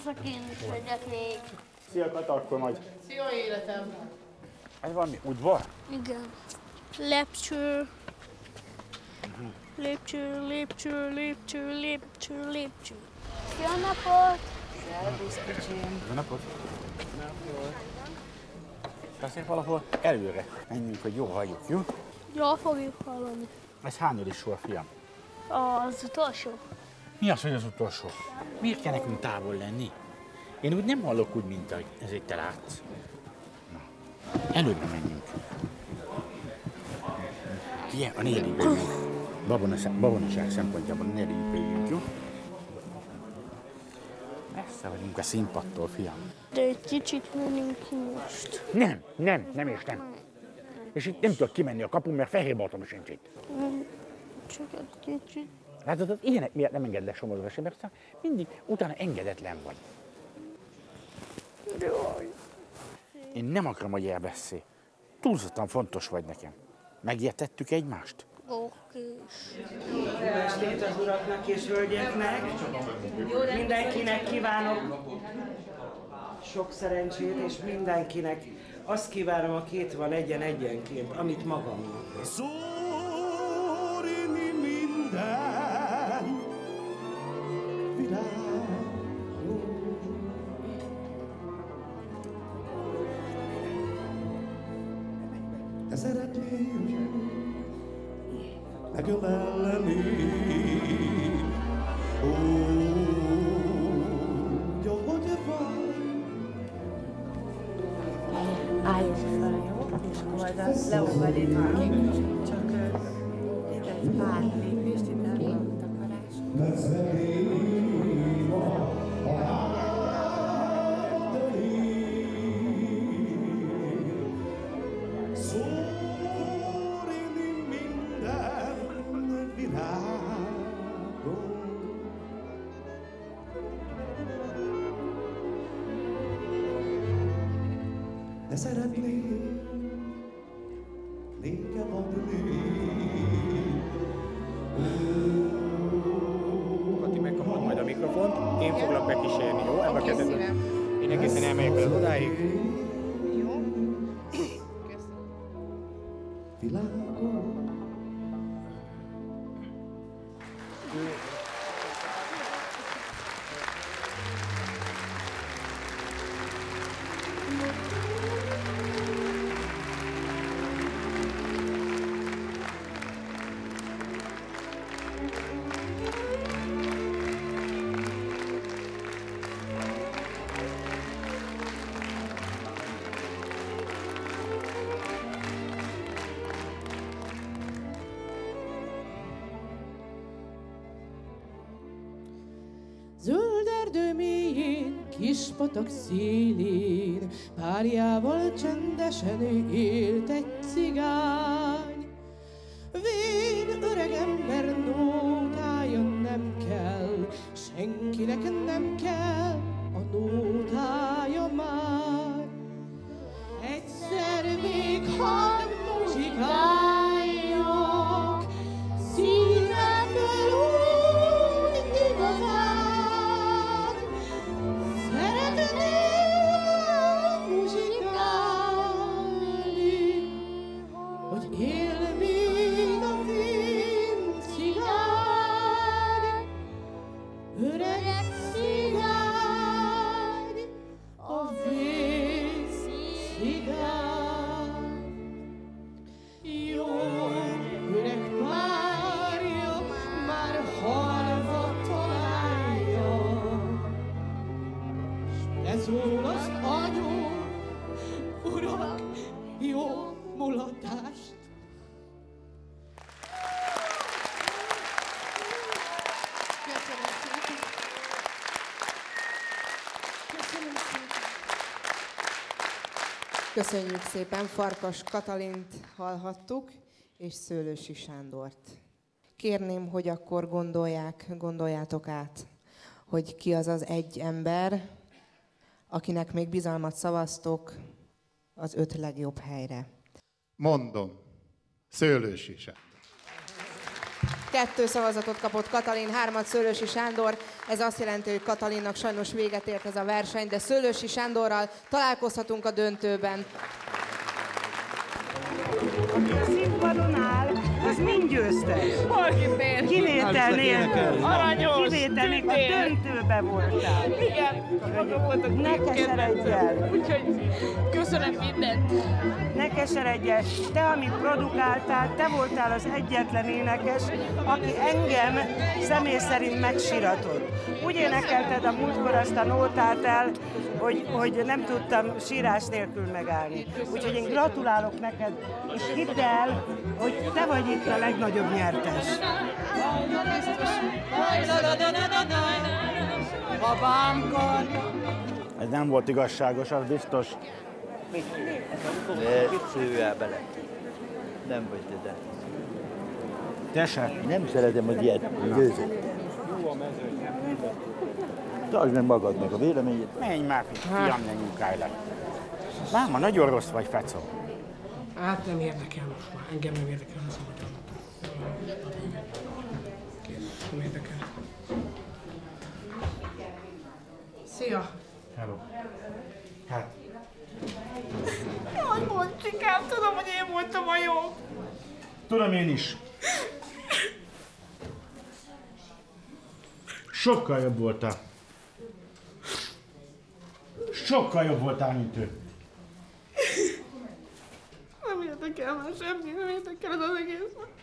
Csak én is szeretnék. Szia, Kata, akkor majd. Szia, életem. Ez valami udvar? Igen. Lépcső. Lépcső, lépcső, lépcső, lépcső, lépcső. Jó napot! Szervusz, kicsim. Jó napot! Azért valahol előre menjünk, hogy jól halljuk, jó? Jól fogjuk hallani. Ez hányadik sor, fiam? Az utolsó. Mi az, hogy az utolsó? Miért kell nekünk távol lenni? Én úgy nem hallok úgy, mint ahogy ezért te látsz. Na, előbbre menjünk. Ilyen, a negyedik babonaság szempontjából a negyedik bőjünk, jó? Messze vagyunk a színpadtól, fiam. De egy kicsit menjünk ki most. Nem és nem. És itt nem tudok kimenni a kapun, mert fehér baltom sincs itt. Csak egy kicsit. Látod, ilyenek miatt nem engedlek Somorra sem, mert mindig utána engedetlen vagy. Én nem akarom, hogy elveszél. Túlzottan fontos vagy nekem. Megértettük egymást? Oké. Jó estét az uraknak és hölgyeknek. Mindenkinek kívánok sok szerencsét, és mindenkinek azt kívánom, aki itt van, egyenként, amit magamnak. Szórini minden világon. De szeretném megölelni, úgy, ahogy vagy. Álljunk fel, jó? És akkor majd a Leóval lépünk. Csak egy pár lépést itt el a takarás. Szórini minden virágon. De szeretném nékem adni. Kati, megkapod majd a mikrofont, én foglak bekísérni, jó? Ebbe a kezdetben. Én egészen elmegyek vele odáig. Jó? Világon. Zöld erdő mélyén, kis patak szélén, párjával csendesen élt egy cigány. Vén öreg ember nótája nem kell, senkinek nem kell a nótája már. Egyszer még hadd muzsikáljak, szívemből úgy igazán. Szeretném muzsikálni, hogy élmény a vén cigány, öreg cigány, a vén cigány. Jó öreg párja már halva találja, s leszól az anyu, urak, jó mulatást. Köszönjük szépen, Farkas Katalint hallhattuk, és Szőlősi Sándort. Kérném, hogy akkor gondoljátok át, hogy ki az az egy ember, akinek még bizalmat szavaztok az 5 legjobb helyre. Mondom, Szőlősi Sándor. 2 szavazatot kapott Katalin, 3-at Szőlősi Sándor. Ez azt jelenti, hogy Katalinnak sajnos véget ért ez a verseny, de Szőlősi Sándorral találkozhatunk a döntőben. Aki a színpadon áll, az mind győztes. Kivétel nélkül. Aranyos, Kivétel nélkül a döntőbe voltál. Igen, maguk voltak. Ne keseredj el. Úgyhogy köszönöm mindent. Ne keseredj el. Te, amit produkáltál, te voltál az egyetlen énekes, aki engem személy szerint megsiratott. Úgy énekelted a múltkor azt a nótát el, hogy nem tudtam sírás nélkül megállni. Úgyhogy én gratulálok neked, és hidd el, hogy te vagy itt a legnagyobb nyertes. Ez nem volt igazságos, az biztos. De szőjel bele. Nem vagy ide. Te se? Nem szeretem az ilyet, győző. Tartsd meg magadnak a véleményét. Menj már, fiam, ne nyúkálj le. Láma, nagyon rossz vagy, Fecó. Hát nem érdekel most már, engem nem érdekel az szabadon. Nem érdekel. Szia! Hello. Hát. Jaj, Boncsikám, tudom, hogy én voltam a jó. Tudom én is. Sokkal jobb voltál. Sokkal jobb voltál, mint ő. Nem érdekel már semmi, nem érdekel az egész.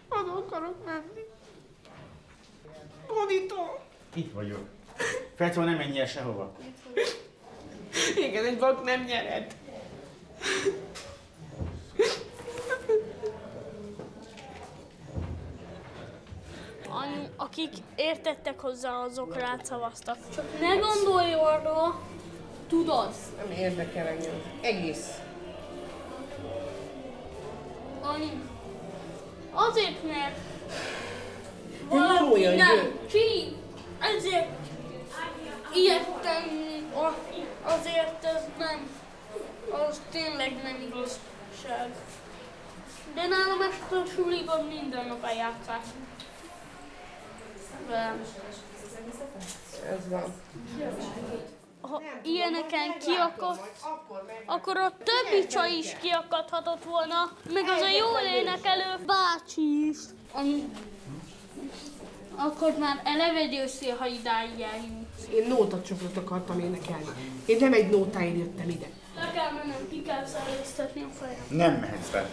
Oda akarok menni. Bonitó! Itt vagyok. Fecó, nem menjél sehova. Igen, egy vak nem nyered. Anyu, akik értettek hozzá, azok rád szavaztak. Csak ne gondolj arra, tudod. Nem érdekel engem. Egész. Anyu, azért, mert valaki nem ki, ezért ilyet tenni, azért ez nem, az tényleg nem igazság. De nálam ezt a suliban minden nap eljátszák. Velem. Ez van. Ha ilyeneken kiakadt, akkor a többi csaj is kiakadhatott volna, meg az a jól énekelő bácsi is. Akkor már eleve győztél, ha idáig eljutsz. Én nótacsokrot akartam énekelni. Én nem egy nótáért jöttem ide. Le kell mennem, ki kell szereztetni a fejre. Nem mehetsz be.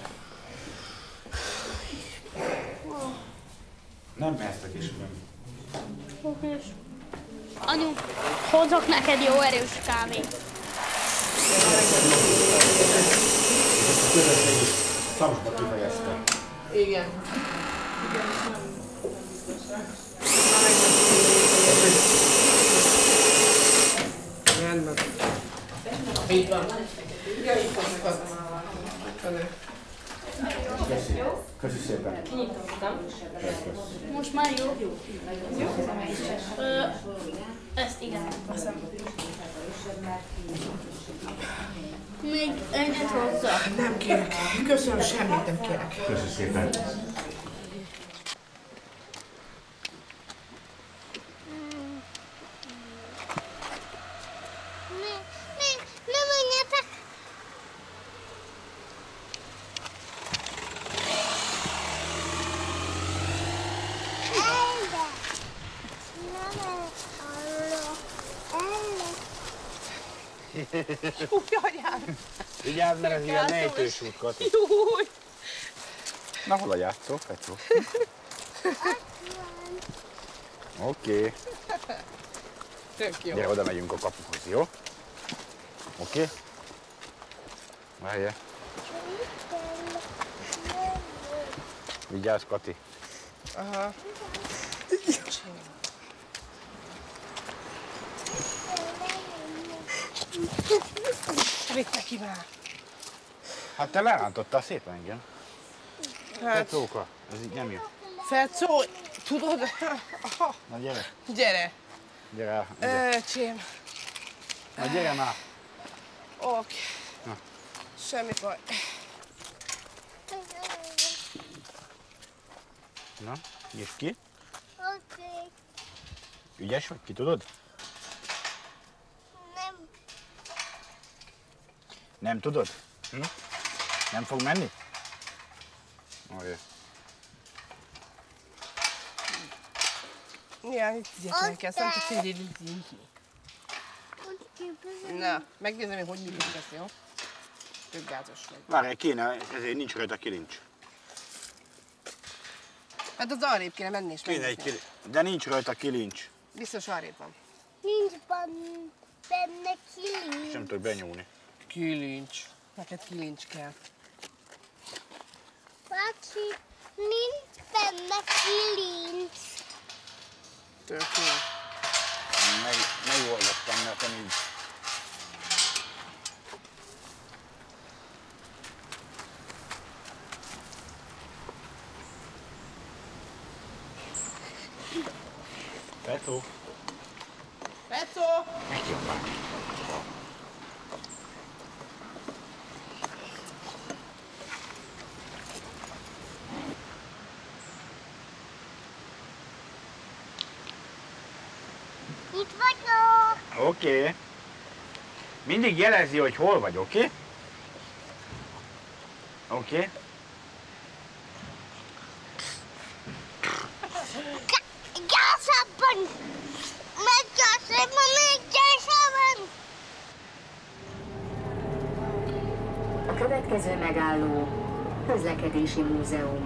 Nem mehetsz a kisfiam. Oké. Anyu, hozzak neked jó erős kávét. Szamsba kifejezte. Igen. Rendben. Így van. Ja, itt van. Köszi szépen. Kinyitottam. Most már jó? Ezt igen. Még egyet hozzá. Nem kérek. Köszönöm, semmit nem kérek. Köszi szépen. Ne menjetek! Új, anyám! Vigyázz, mert ez ilyen lejtős út, Kati. Júj! Na, hol a játszó, Fecó? Oké. Tök jó. Gyere, oda megyünk a kapuhoz, jó? Oké? Várjál. Vigyázz, Kati. Aha. Vidd neki már. Hát te lerántottál szépen engem. Hát... Fecóka, ez így nem jó. Fecó, tudod? Na gyere. Gyere. Gyere. Öcsém. Na gyere már. Oké. Na. Semmi baj. Na, nyisd ki. Oké. Ügyes vagy, ki tudod? Nem. Nem tudod? Hm? Nem fog menni? Oké. Ja, itt figyeljenek el, szóval csak így. Na, megnézem, hogy működik ez, jó? Tök gázos vagy. Várj, kéne, ezért nincs rajta kilincs. Hát az arrébb kéne menni és Kéne egy megnézni. kilincs. De nincs rajta kilincs. Biztos arrébb van. Nincs benne kilincs. És nem tudok benyúlni. Kilincs. Neked kilincs kell. Bácsi, nincs benne kilincs. Tök jó. Megoldottam, mert nem így. Fecó! Megjobban. Itt vagyok! Oké. Mindig jelezi, hogy hol vagy, oké? Oké. Gyorsabban! Még gyorsabban, még gyorsabban! A következő megálló közlekedési múzeum.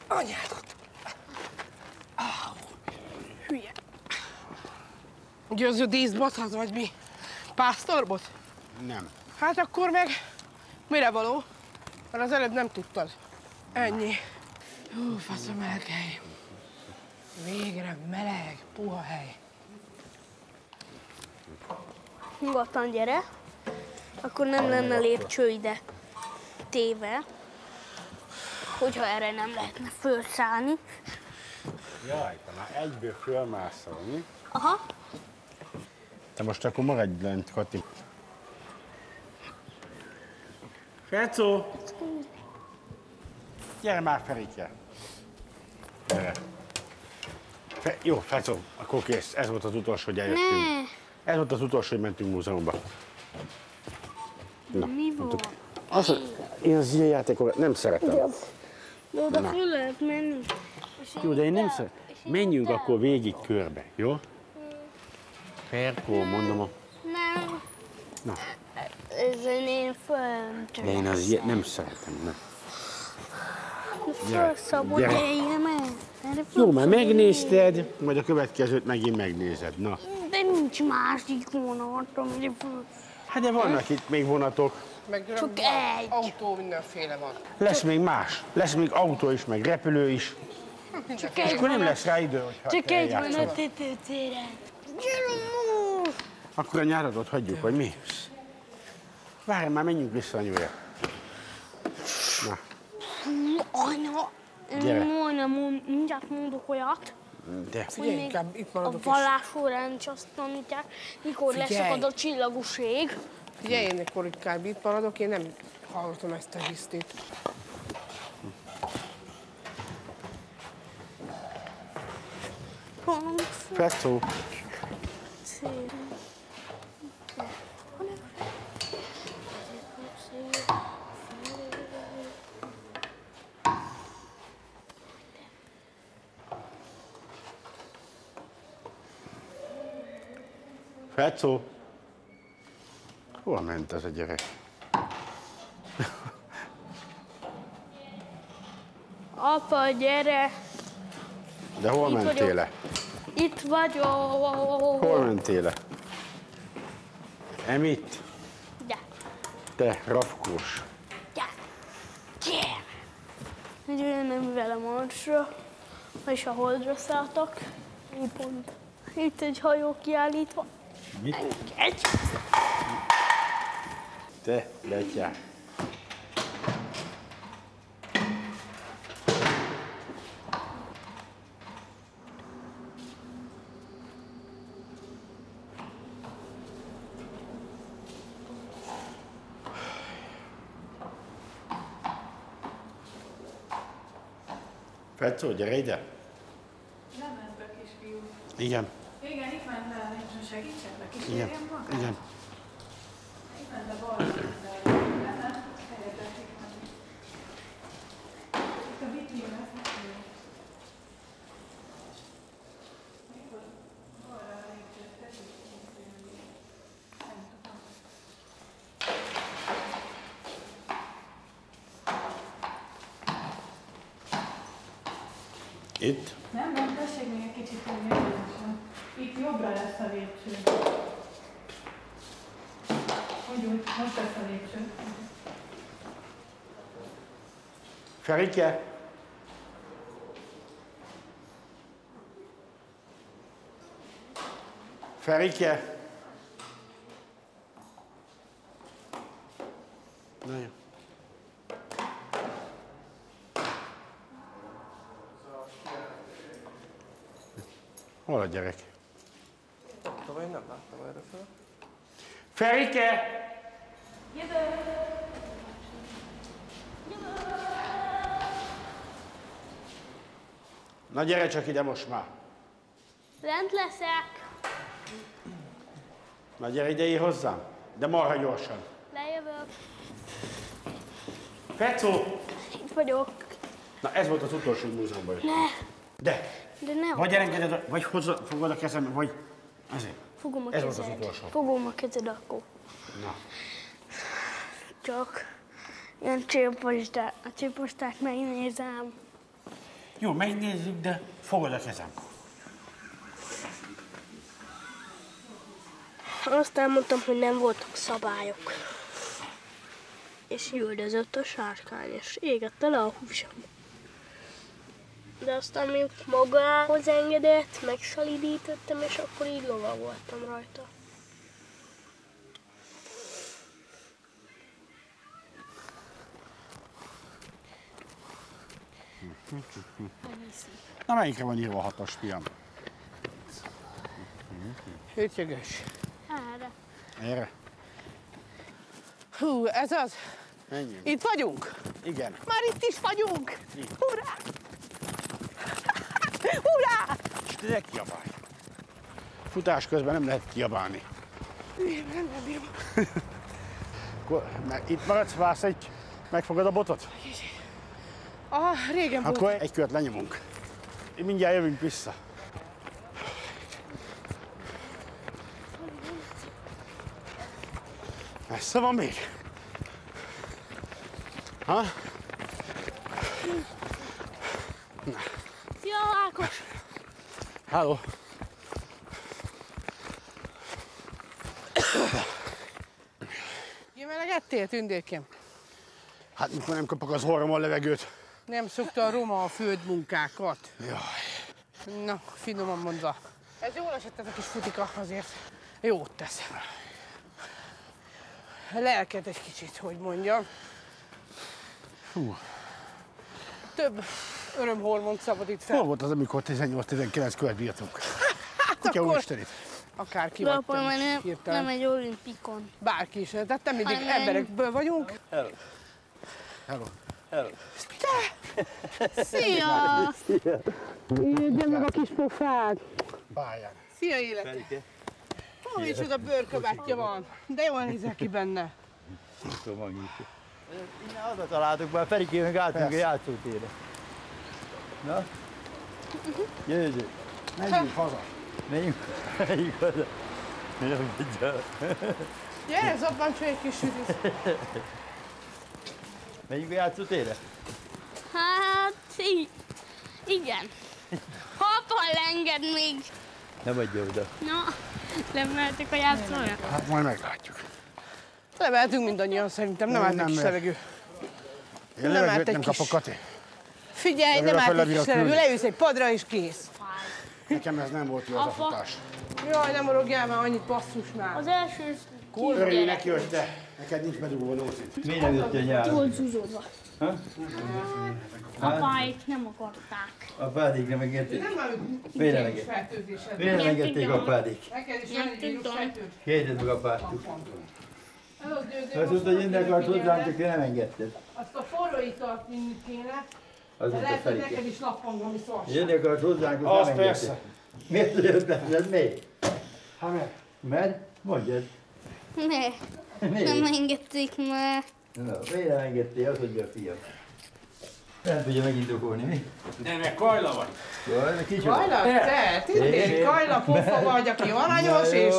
Anyádat! Hülye. Győző díszbothat vagy mi? Pásztorbot? Nem. Hát akkor meg mire való? Mert az előbb nem tudtad. Ennyi. Hú, faszom elkely. Végre meleg, puha hely. Nyugodtan gyere, akkor nem lenne lépcső ide téve, hogyha erre nem lehetne fölszállni. Jaj, te már egyből fölmászol, mi? Aha. Te most akkor maradj lent, Kati. Fecó! Gyere már, Ferike! Gyere. Jó, Fecó, akkor kész. Ez volt az utolsó, hogy eljöttünk. Ez volt az utolsó, hogy mentünk múzeumba. Na, Mi volt? Én az ilyen játékokat nem szeretem. De oda Na. föl lehet menni. Jó, de én nem szeretem. Menjünk akkor végig körbe, jó? Ferkó, mondom. Nem. Na, Ezen én fönt. de én az ilyet nem szeretem. Nem. Fölszabod Gyere. éljem el. Jó, már megnézted, majd a következőt megint megnézed. Na. De nincs másik vonat, amire föl. Hát de vannak itt még vonatok. Meg Csak egy. autó mindenféle van. Lesz még más. Lesz még autó is, meg repülő is. Csak És egy akkor nem vonat. lesz rá idő, hogyha Csak egy eljátszod. vonat tetőtéren. Gyere, Akkor a nyáradot hagyjuk, vagy mi? Várj, már menjünk vissza anyúra. Na, Anya, Gyere. majdnem mindjárt mondok olyat, de. hogy még a vallásórán is azt tanítják, mikor leszakad a csillagos ég. Figyelj, én akkor inkább itt maradok, én nem hallottam ezt a hisztét. Fecó. Fecó. Hol ment ez a gyerek? Apa, gyere! De hol Itt mentél vagyok. le? Itt vagyok! Hol mentél le? Emit? Gyere! Te, rafkós. Gyere! Jöjjön velem Marsra, és a Holdra szálltak. Pont itt egy hajó kiállítva. Mit? Egy! Te, betyár. Fecó, gyere ide. Nem ment be, kisfiú. Igen, Igen, itt ment le, segítsek neki, igen, kísérjem magát? igen. Itt ment le balra, de nem, helyettek itt menni. Itt a vitrine, ez nem jó. Mikor balra lépcsőt teszik, nem tudom. Itt? Nem, tessék még egy kicsit tenni. Itt jobbra lesz a lépcső. Úgy, most lesz a lépcső. Ferike? Ferike? Na jó. Hol a gyerek? Tavaly nem láttam erre fel. Ferike! Na gyere csak ide most már. Lent leszek. Na gyere ide hozzám. De marha gyorsan. Lejövök. Fecó! Itt vagyok. Na ez volt az utolsó múzeumban. Ne. De ne. vagy elengeded, vagy fogod a kezem, vagy ezért. Fogom a ez kezed. volt az utolsó. Fogom a kezed akkor. Na. Csak ilyen csőpostát megnézem. Jó, megnézzük, de fogod a kezem. Azt elmondtam, hogy nem voltak szabályok. És üldözött a sárkány, és égette le a húsom. De aztán még magához engedett, megszalidítottam, és akkor így lovagoltam rajta. Na melyikre van írva a 6-as, fiam? Hőtjögös. Erre. Erre? Hú, ez az? Menjünk. Itt vagyunk? Igen. Már itt is vagyunk! Hurrá! Hurrá! És ne kiabálj. Futás közben nem lehet kiabálni. Nem bírom. Itt maradsz, vársz egy, megfogod a botot? Aha, régen volt. Akkor egy kört lenyomunk. Mindjárt jövünk vissza. Messze van még? Ha? Na. Szia, Ákos! Halló! Kimelegettél, tündékem? Hát mikor nem kapok az orrom a levegőt. Nem szokta a roma a földmunkákat. Jaj. Na, finoman mondva. Ez jól esett ez a kis futika, azért jót tesz. Lelked egy kicsit, hogy mondjam. Hú. Több örömhormont szabadít fel. Hol volt az, amikor 18-19 követ bírtunk? Kutya úristenit. Akárki De vagy apa, majd nem egy olimpikon. Bárki is, tehát nem mindig emberekből vagyunk. Hello. Hello. Hello. Szia! Jöjjön meg a kis pofád. Pályán. Szia, élet! Ó, micsoda bőrkabátja van, de jól nézel ki benne. Innen haza találtuk, már Ferikének átmegyünk a játszótérre. Na? Jöjjön. Menjünk haza. Menjünk haza. Gyere, zabbancs egy kis sütőt. Menjünk a játszótérre? Hát, igen. Ha apa enged még. Nem adja oda. Na, nem mehetünk a játszóra? Hát majd meglátjuk. Lemehetünk mindannyian szerintem, nem állt egy kis levegő. Én levegőt nem kapok, Kati. Figyelj, nem állt egy kis levegő, leülsz egy padra és kész. Nekem ez nem volt jó az a futás. Jaj, nem orogjál már annyit, basszus már. Az első Örülj neki, hogy te. Neked nincs bedugva nócid. Miért nem jöttél nyáron? volt zúzódva. Apáik nem akarták. Apádik nem engedték? Miért nem engedték? Miért nem engedték apádik? Neked is van egy vírusfertőzés. Kérdezd meg apáttuk. Azt mondta, hogy jönni akart hozzám, csak te nem engedted. Azt a forró italt mindig kéne. Az De mondta lehet, hogy Ferike. neked is lappang, ami szarság. Jönni akart hozzánk, Az azt nem persze. engedted. Miért tudod beszélni? Miért? Hát mert? Mert? Mondjad. Nem engedték már. Na, miért nem engedtél? Azt mondja a fiam. Nem tudja megindokolni, mi? De meg Kajla vagy. Jaj, kicsoda. Kajla? Te, tündék, Kajla pofa vagy, aki aranyos és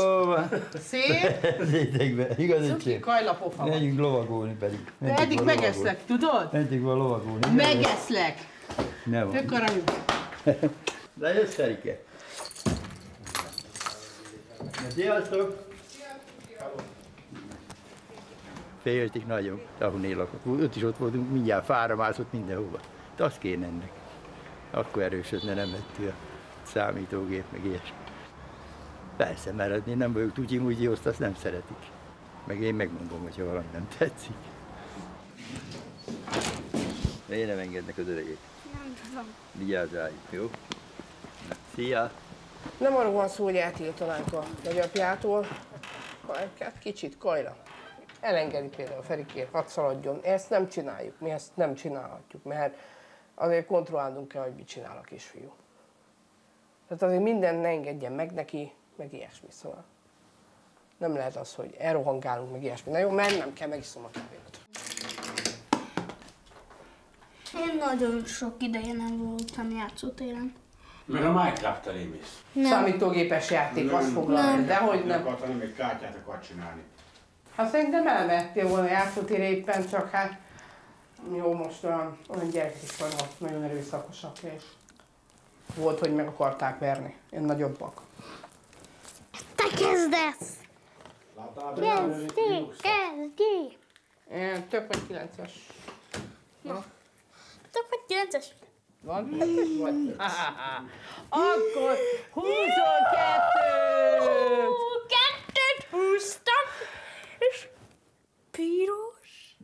szép. Szétekbe, igazán Cuki szép. Kajla pofa vagy. Menjünk lovagolni pedig. De eddig megeszlek, tudod? Menjünk volna lovagolni. Megeszlek. Nem. Tök aranyú. Lejössz, Ferike? Na, sziasztok! Féljötték nagyon, ahol én lakok. Ott is ott voltunk, mindjárt fára mászott mindenhova. De azt kéne ennek. Akkor erősödne, nem lett a számítógép, meg ilyesmi. Persze, mert én nem vagyok tudji-mugyi, azt nem szeretik. Meg én megmondom, hogyha valami nem tetszik. Miért nem engednek az öregek? Nem tudom. Vigyázz rájuk, jó? Na, szia! Nem arról van szó, hogy eltiltanánk a nagyapjától, hanem kicsit kajra. Elengedi például Ferikét, hadd szaladjon. Ezt nem csináljuk, mi ezt nem csinálhatjuk, mert azért kontrollálnunk kell, hogy mit csinál a kisfiú. Tehát azért mindent ne engedjen meg neki, meg ilyesmi, szóval. Nem lehet az, hogy elrohangálunk, meg ilyesmi. Na jó, mennem kell, megiszom a kávémat. Én nagyon sok ideje nem voltam játszótéren. Meg a Minecraft-tel émész. Számítógépes játék, azt foglalja, de hogy nem. Akartam még kártyát akart csinálni. Hát szerintem elmehettél volna játszótérre éppen, csak hát jó, most olyan gyerekek is vannak, nagyon erőszakosak, és volt, hogy meg akarták verni. Én nagyobbak. Te kezdesz! Kezdj! Én tök vagy 9-es. Na. Tök vagy 9-es? Van 9-es vagy? Akkor 22! Kettőt húztam, és piros.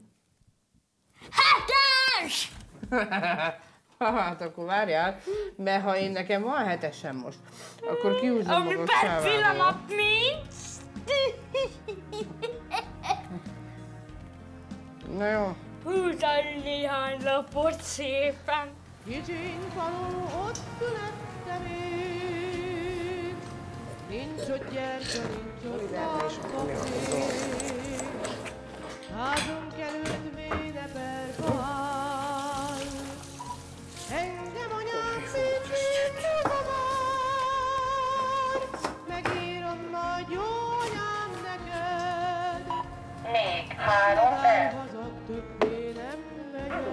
7-es! Hát akkor várjál, mert ha én nekem van 7-esem most, akkor kihúzom Ami magam per sávából. pillanat nincs. Na jó. Húzz néhány lapot szépen. Kicsiny falu, ott születtem én. Nincs ott gyertya, nincs ott napkapé. Házunk előtt védeperka áll. Engem anyám mindig megavár. Megírom majd jó anyám neked. Még 3 perc. Haza többé nem megyek.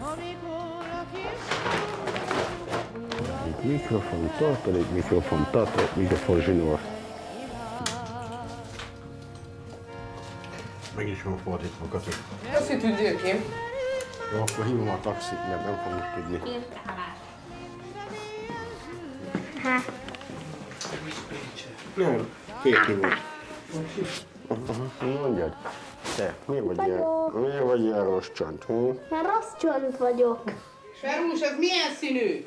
Amikor a kis Mikrofon, tartalék, mikrofon zsinór. Meg is van fordítva, Kati. Köszi tündérkém. Jó, akkor hívom a taxit, mert nem fogunk tudni. Nem, 2 hívó. Mondjad, te, miért vagy ilyen rossz csont? Mert rossz csont vagyok. Ferús, ez milyen színű?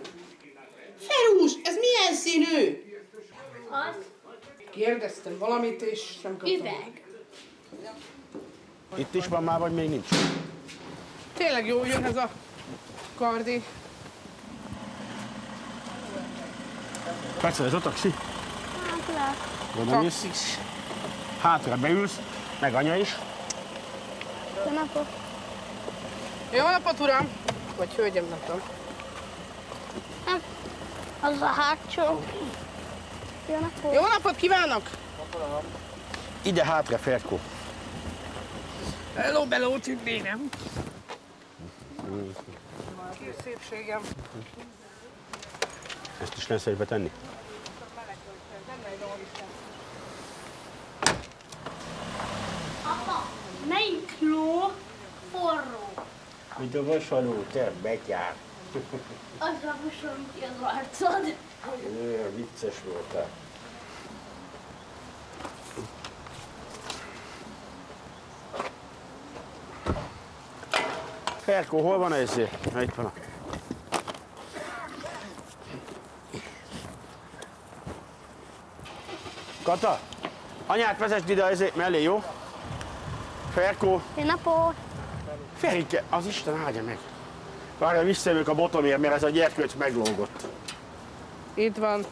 Ferús, ez milyen színű? Az? Kérdeztem valamit, és nem kaptam. Üveg. Itt is van már, vagy még nincs? Tényleg jó jön ez a kardi. Persze, ez a taxi? Hát lehet. Taxis. Hátra beülsz, meg anya is. Jó napot. Jó napot, uram! Vagy hölgyem, nem tudom. Nem. Az a hátsó. Jó napot. Jó napot kívánok! Ide hátra, Ferkó. Hello, tündérem. Kis szépségem. Ezt is lesz egybe tenni? Apa, melyik ló forró? Mit a vasaló, te betyár. Azzal mosom ki az arcod. Vicces voltál. Ferkó, hol van ez? Itt van. Kata, anyát vezesd ide ezért mellé, jó? Ferkó. Jó napot. Ferike, az Isten áldja meg. Várja, visszajövök a botomért, mert ez a gyerkőc meglógott. Itt van.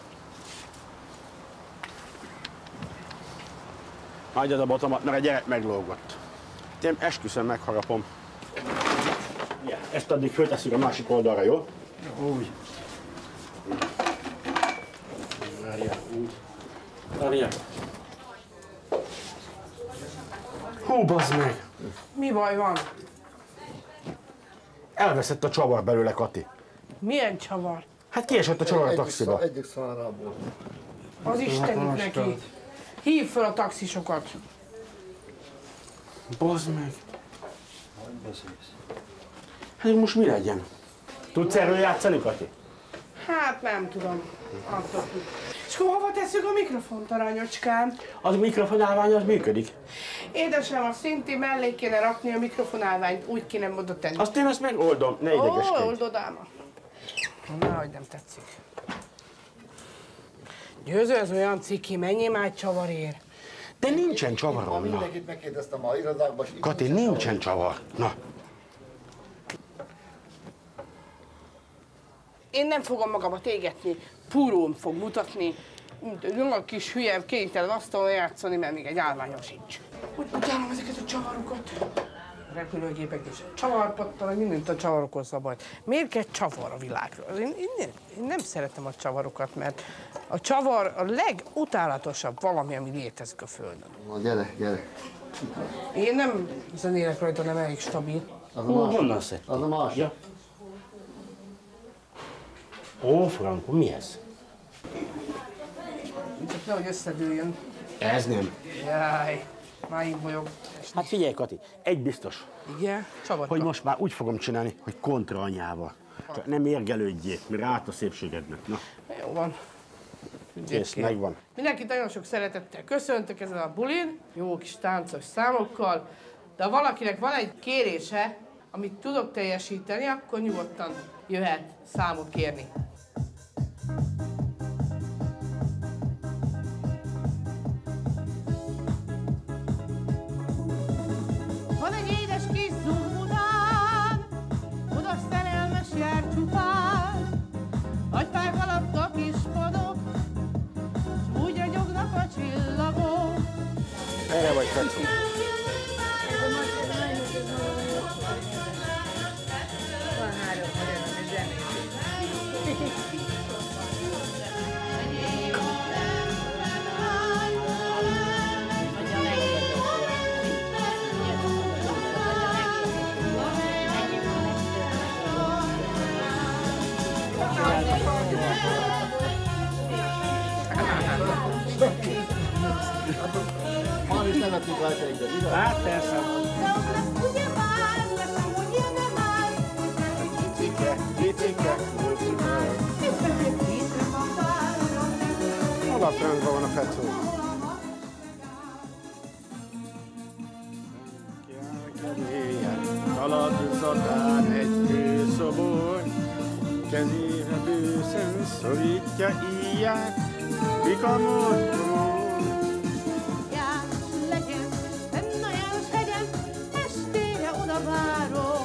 Hagyjad a botomat, mert a gyerek meglógott. Én esküszöm, megharapom. Ja, ezt addig föltesszük a másik oldalra, jó? Úgy. Várjál, úgy. Várjál. Hú, bazd meg! Mi baj van? Elveszett a csavar belőle, Kati. Milyen csavar? Hát kiesett a csavar a taxiba. Egyik szárából. Az Istenit neki. Hívd fel a taxisokat. Bazd meg. Hát most mi legyen? Tudsz erről játszani, Kati? Hát nem tudom. Attól függ. És akkor hova tesszük a mikrofont, aranyocskám? Az mikrofonálvány az működik. Édesem, a szinti mellé kéne rakni a mikrofonálványt, úgy kéne oda tenni. Azt én ezt megoldom, ne idegeskedj. Oldod ám. Nehogy nem tetszik. Győző, ez olyan ciki, menjél már egy csavarért. De nincsen csavarom, na. Mindenkit megkérdeztem a irodákban. Kati, nincsen csavar. Na. Én nem fogom magamat égetni, púrón fog mutatni. A kis hülye, kénytelen asztalon játszani, mert még egy állványom sincs. Úgy utálom ezeket a csavarokat. A repülőgépek is csavarpattal, mindent a csavarokhoz szabad. Miért kell csavar a világról? Én nem szeretem a csavarokat, mert a csavar a legutálatosabb valami, ami létezik a Földön. Na, gyere. Én nem zenélek rajta, nem elég stabil. Honnan szedtél? Az a másik. Ja. Ó, Franko, mi ez? Csak nehogy összedőljön. Ez nem. Jaj, már így bolyog. Hát figyelj, Kati, egy biztos. Igen? Csavarka. Hogy most már úgy fogom csinálni, hogy kontra anyával. Csak nem érgelődjél, mert át a szépségednek. Na. Jó van. Kész, megvan. Mindenkit nagyon sok szeretettel köszöntök ezen a bulin, jó kis táncos számokkal, de ha valakinek van egy kérése, amit tudok teljesíteni, akkor nyugodtan jöhet számot kérni. Van egy édes kis zúdán, oda szerelmes jár csupán, agyfák alatt a kis padok, s úgy ragyognak a csillagok. Erre vagy, Feci. Van 3 magyar zenét. Már is nevetünk rajta egyet, igaz? Hát persze. Kicike. Alaprendben van a Fecó. Kaladozatán egy kőszobor, kezébe bőszen szorítja íját, pikamorkomor. Legyen fenn a János-hegyen, estére oda várok.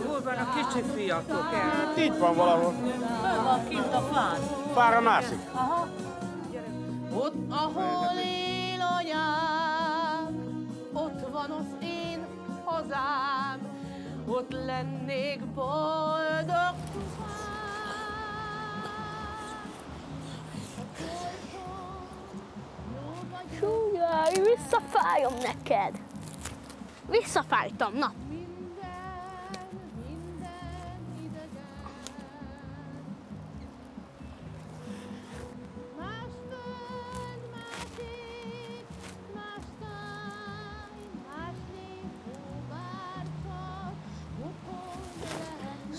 Hol van a kicsi fiatok? Hát itt van valahol. Hol van kint a fán? Fára mászik. Aha. Ott, ahol él anyám, ott van az én hazám, ott lennék boldog. Súlyaj, visszafájom neked. Visszafájtam, na.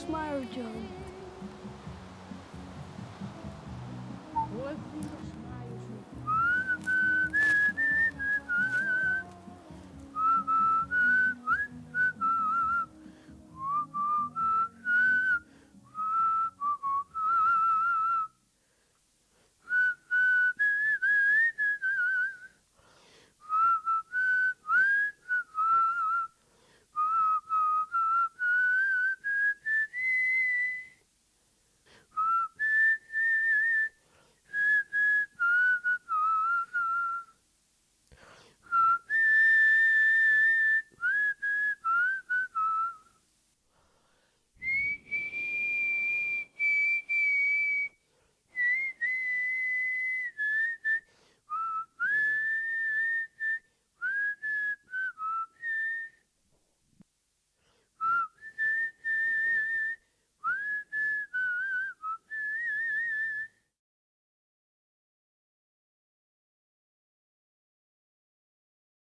Smile, John.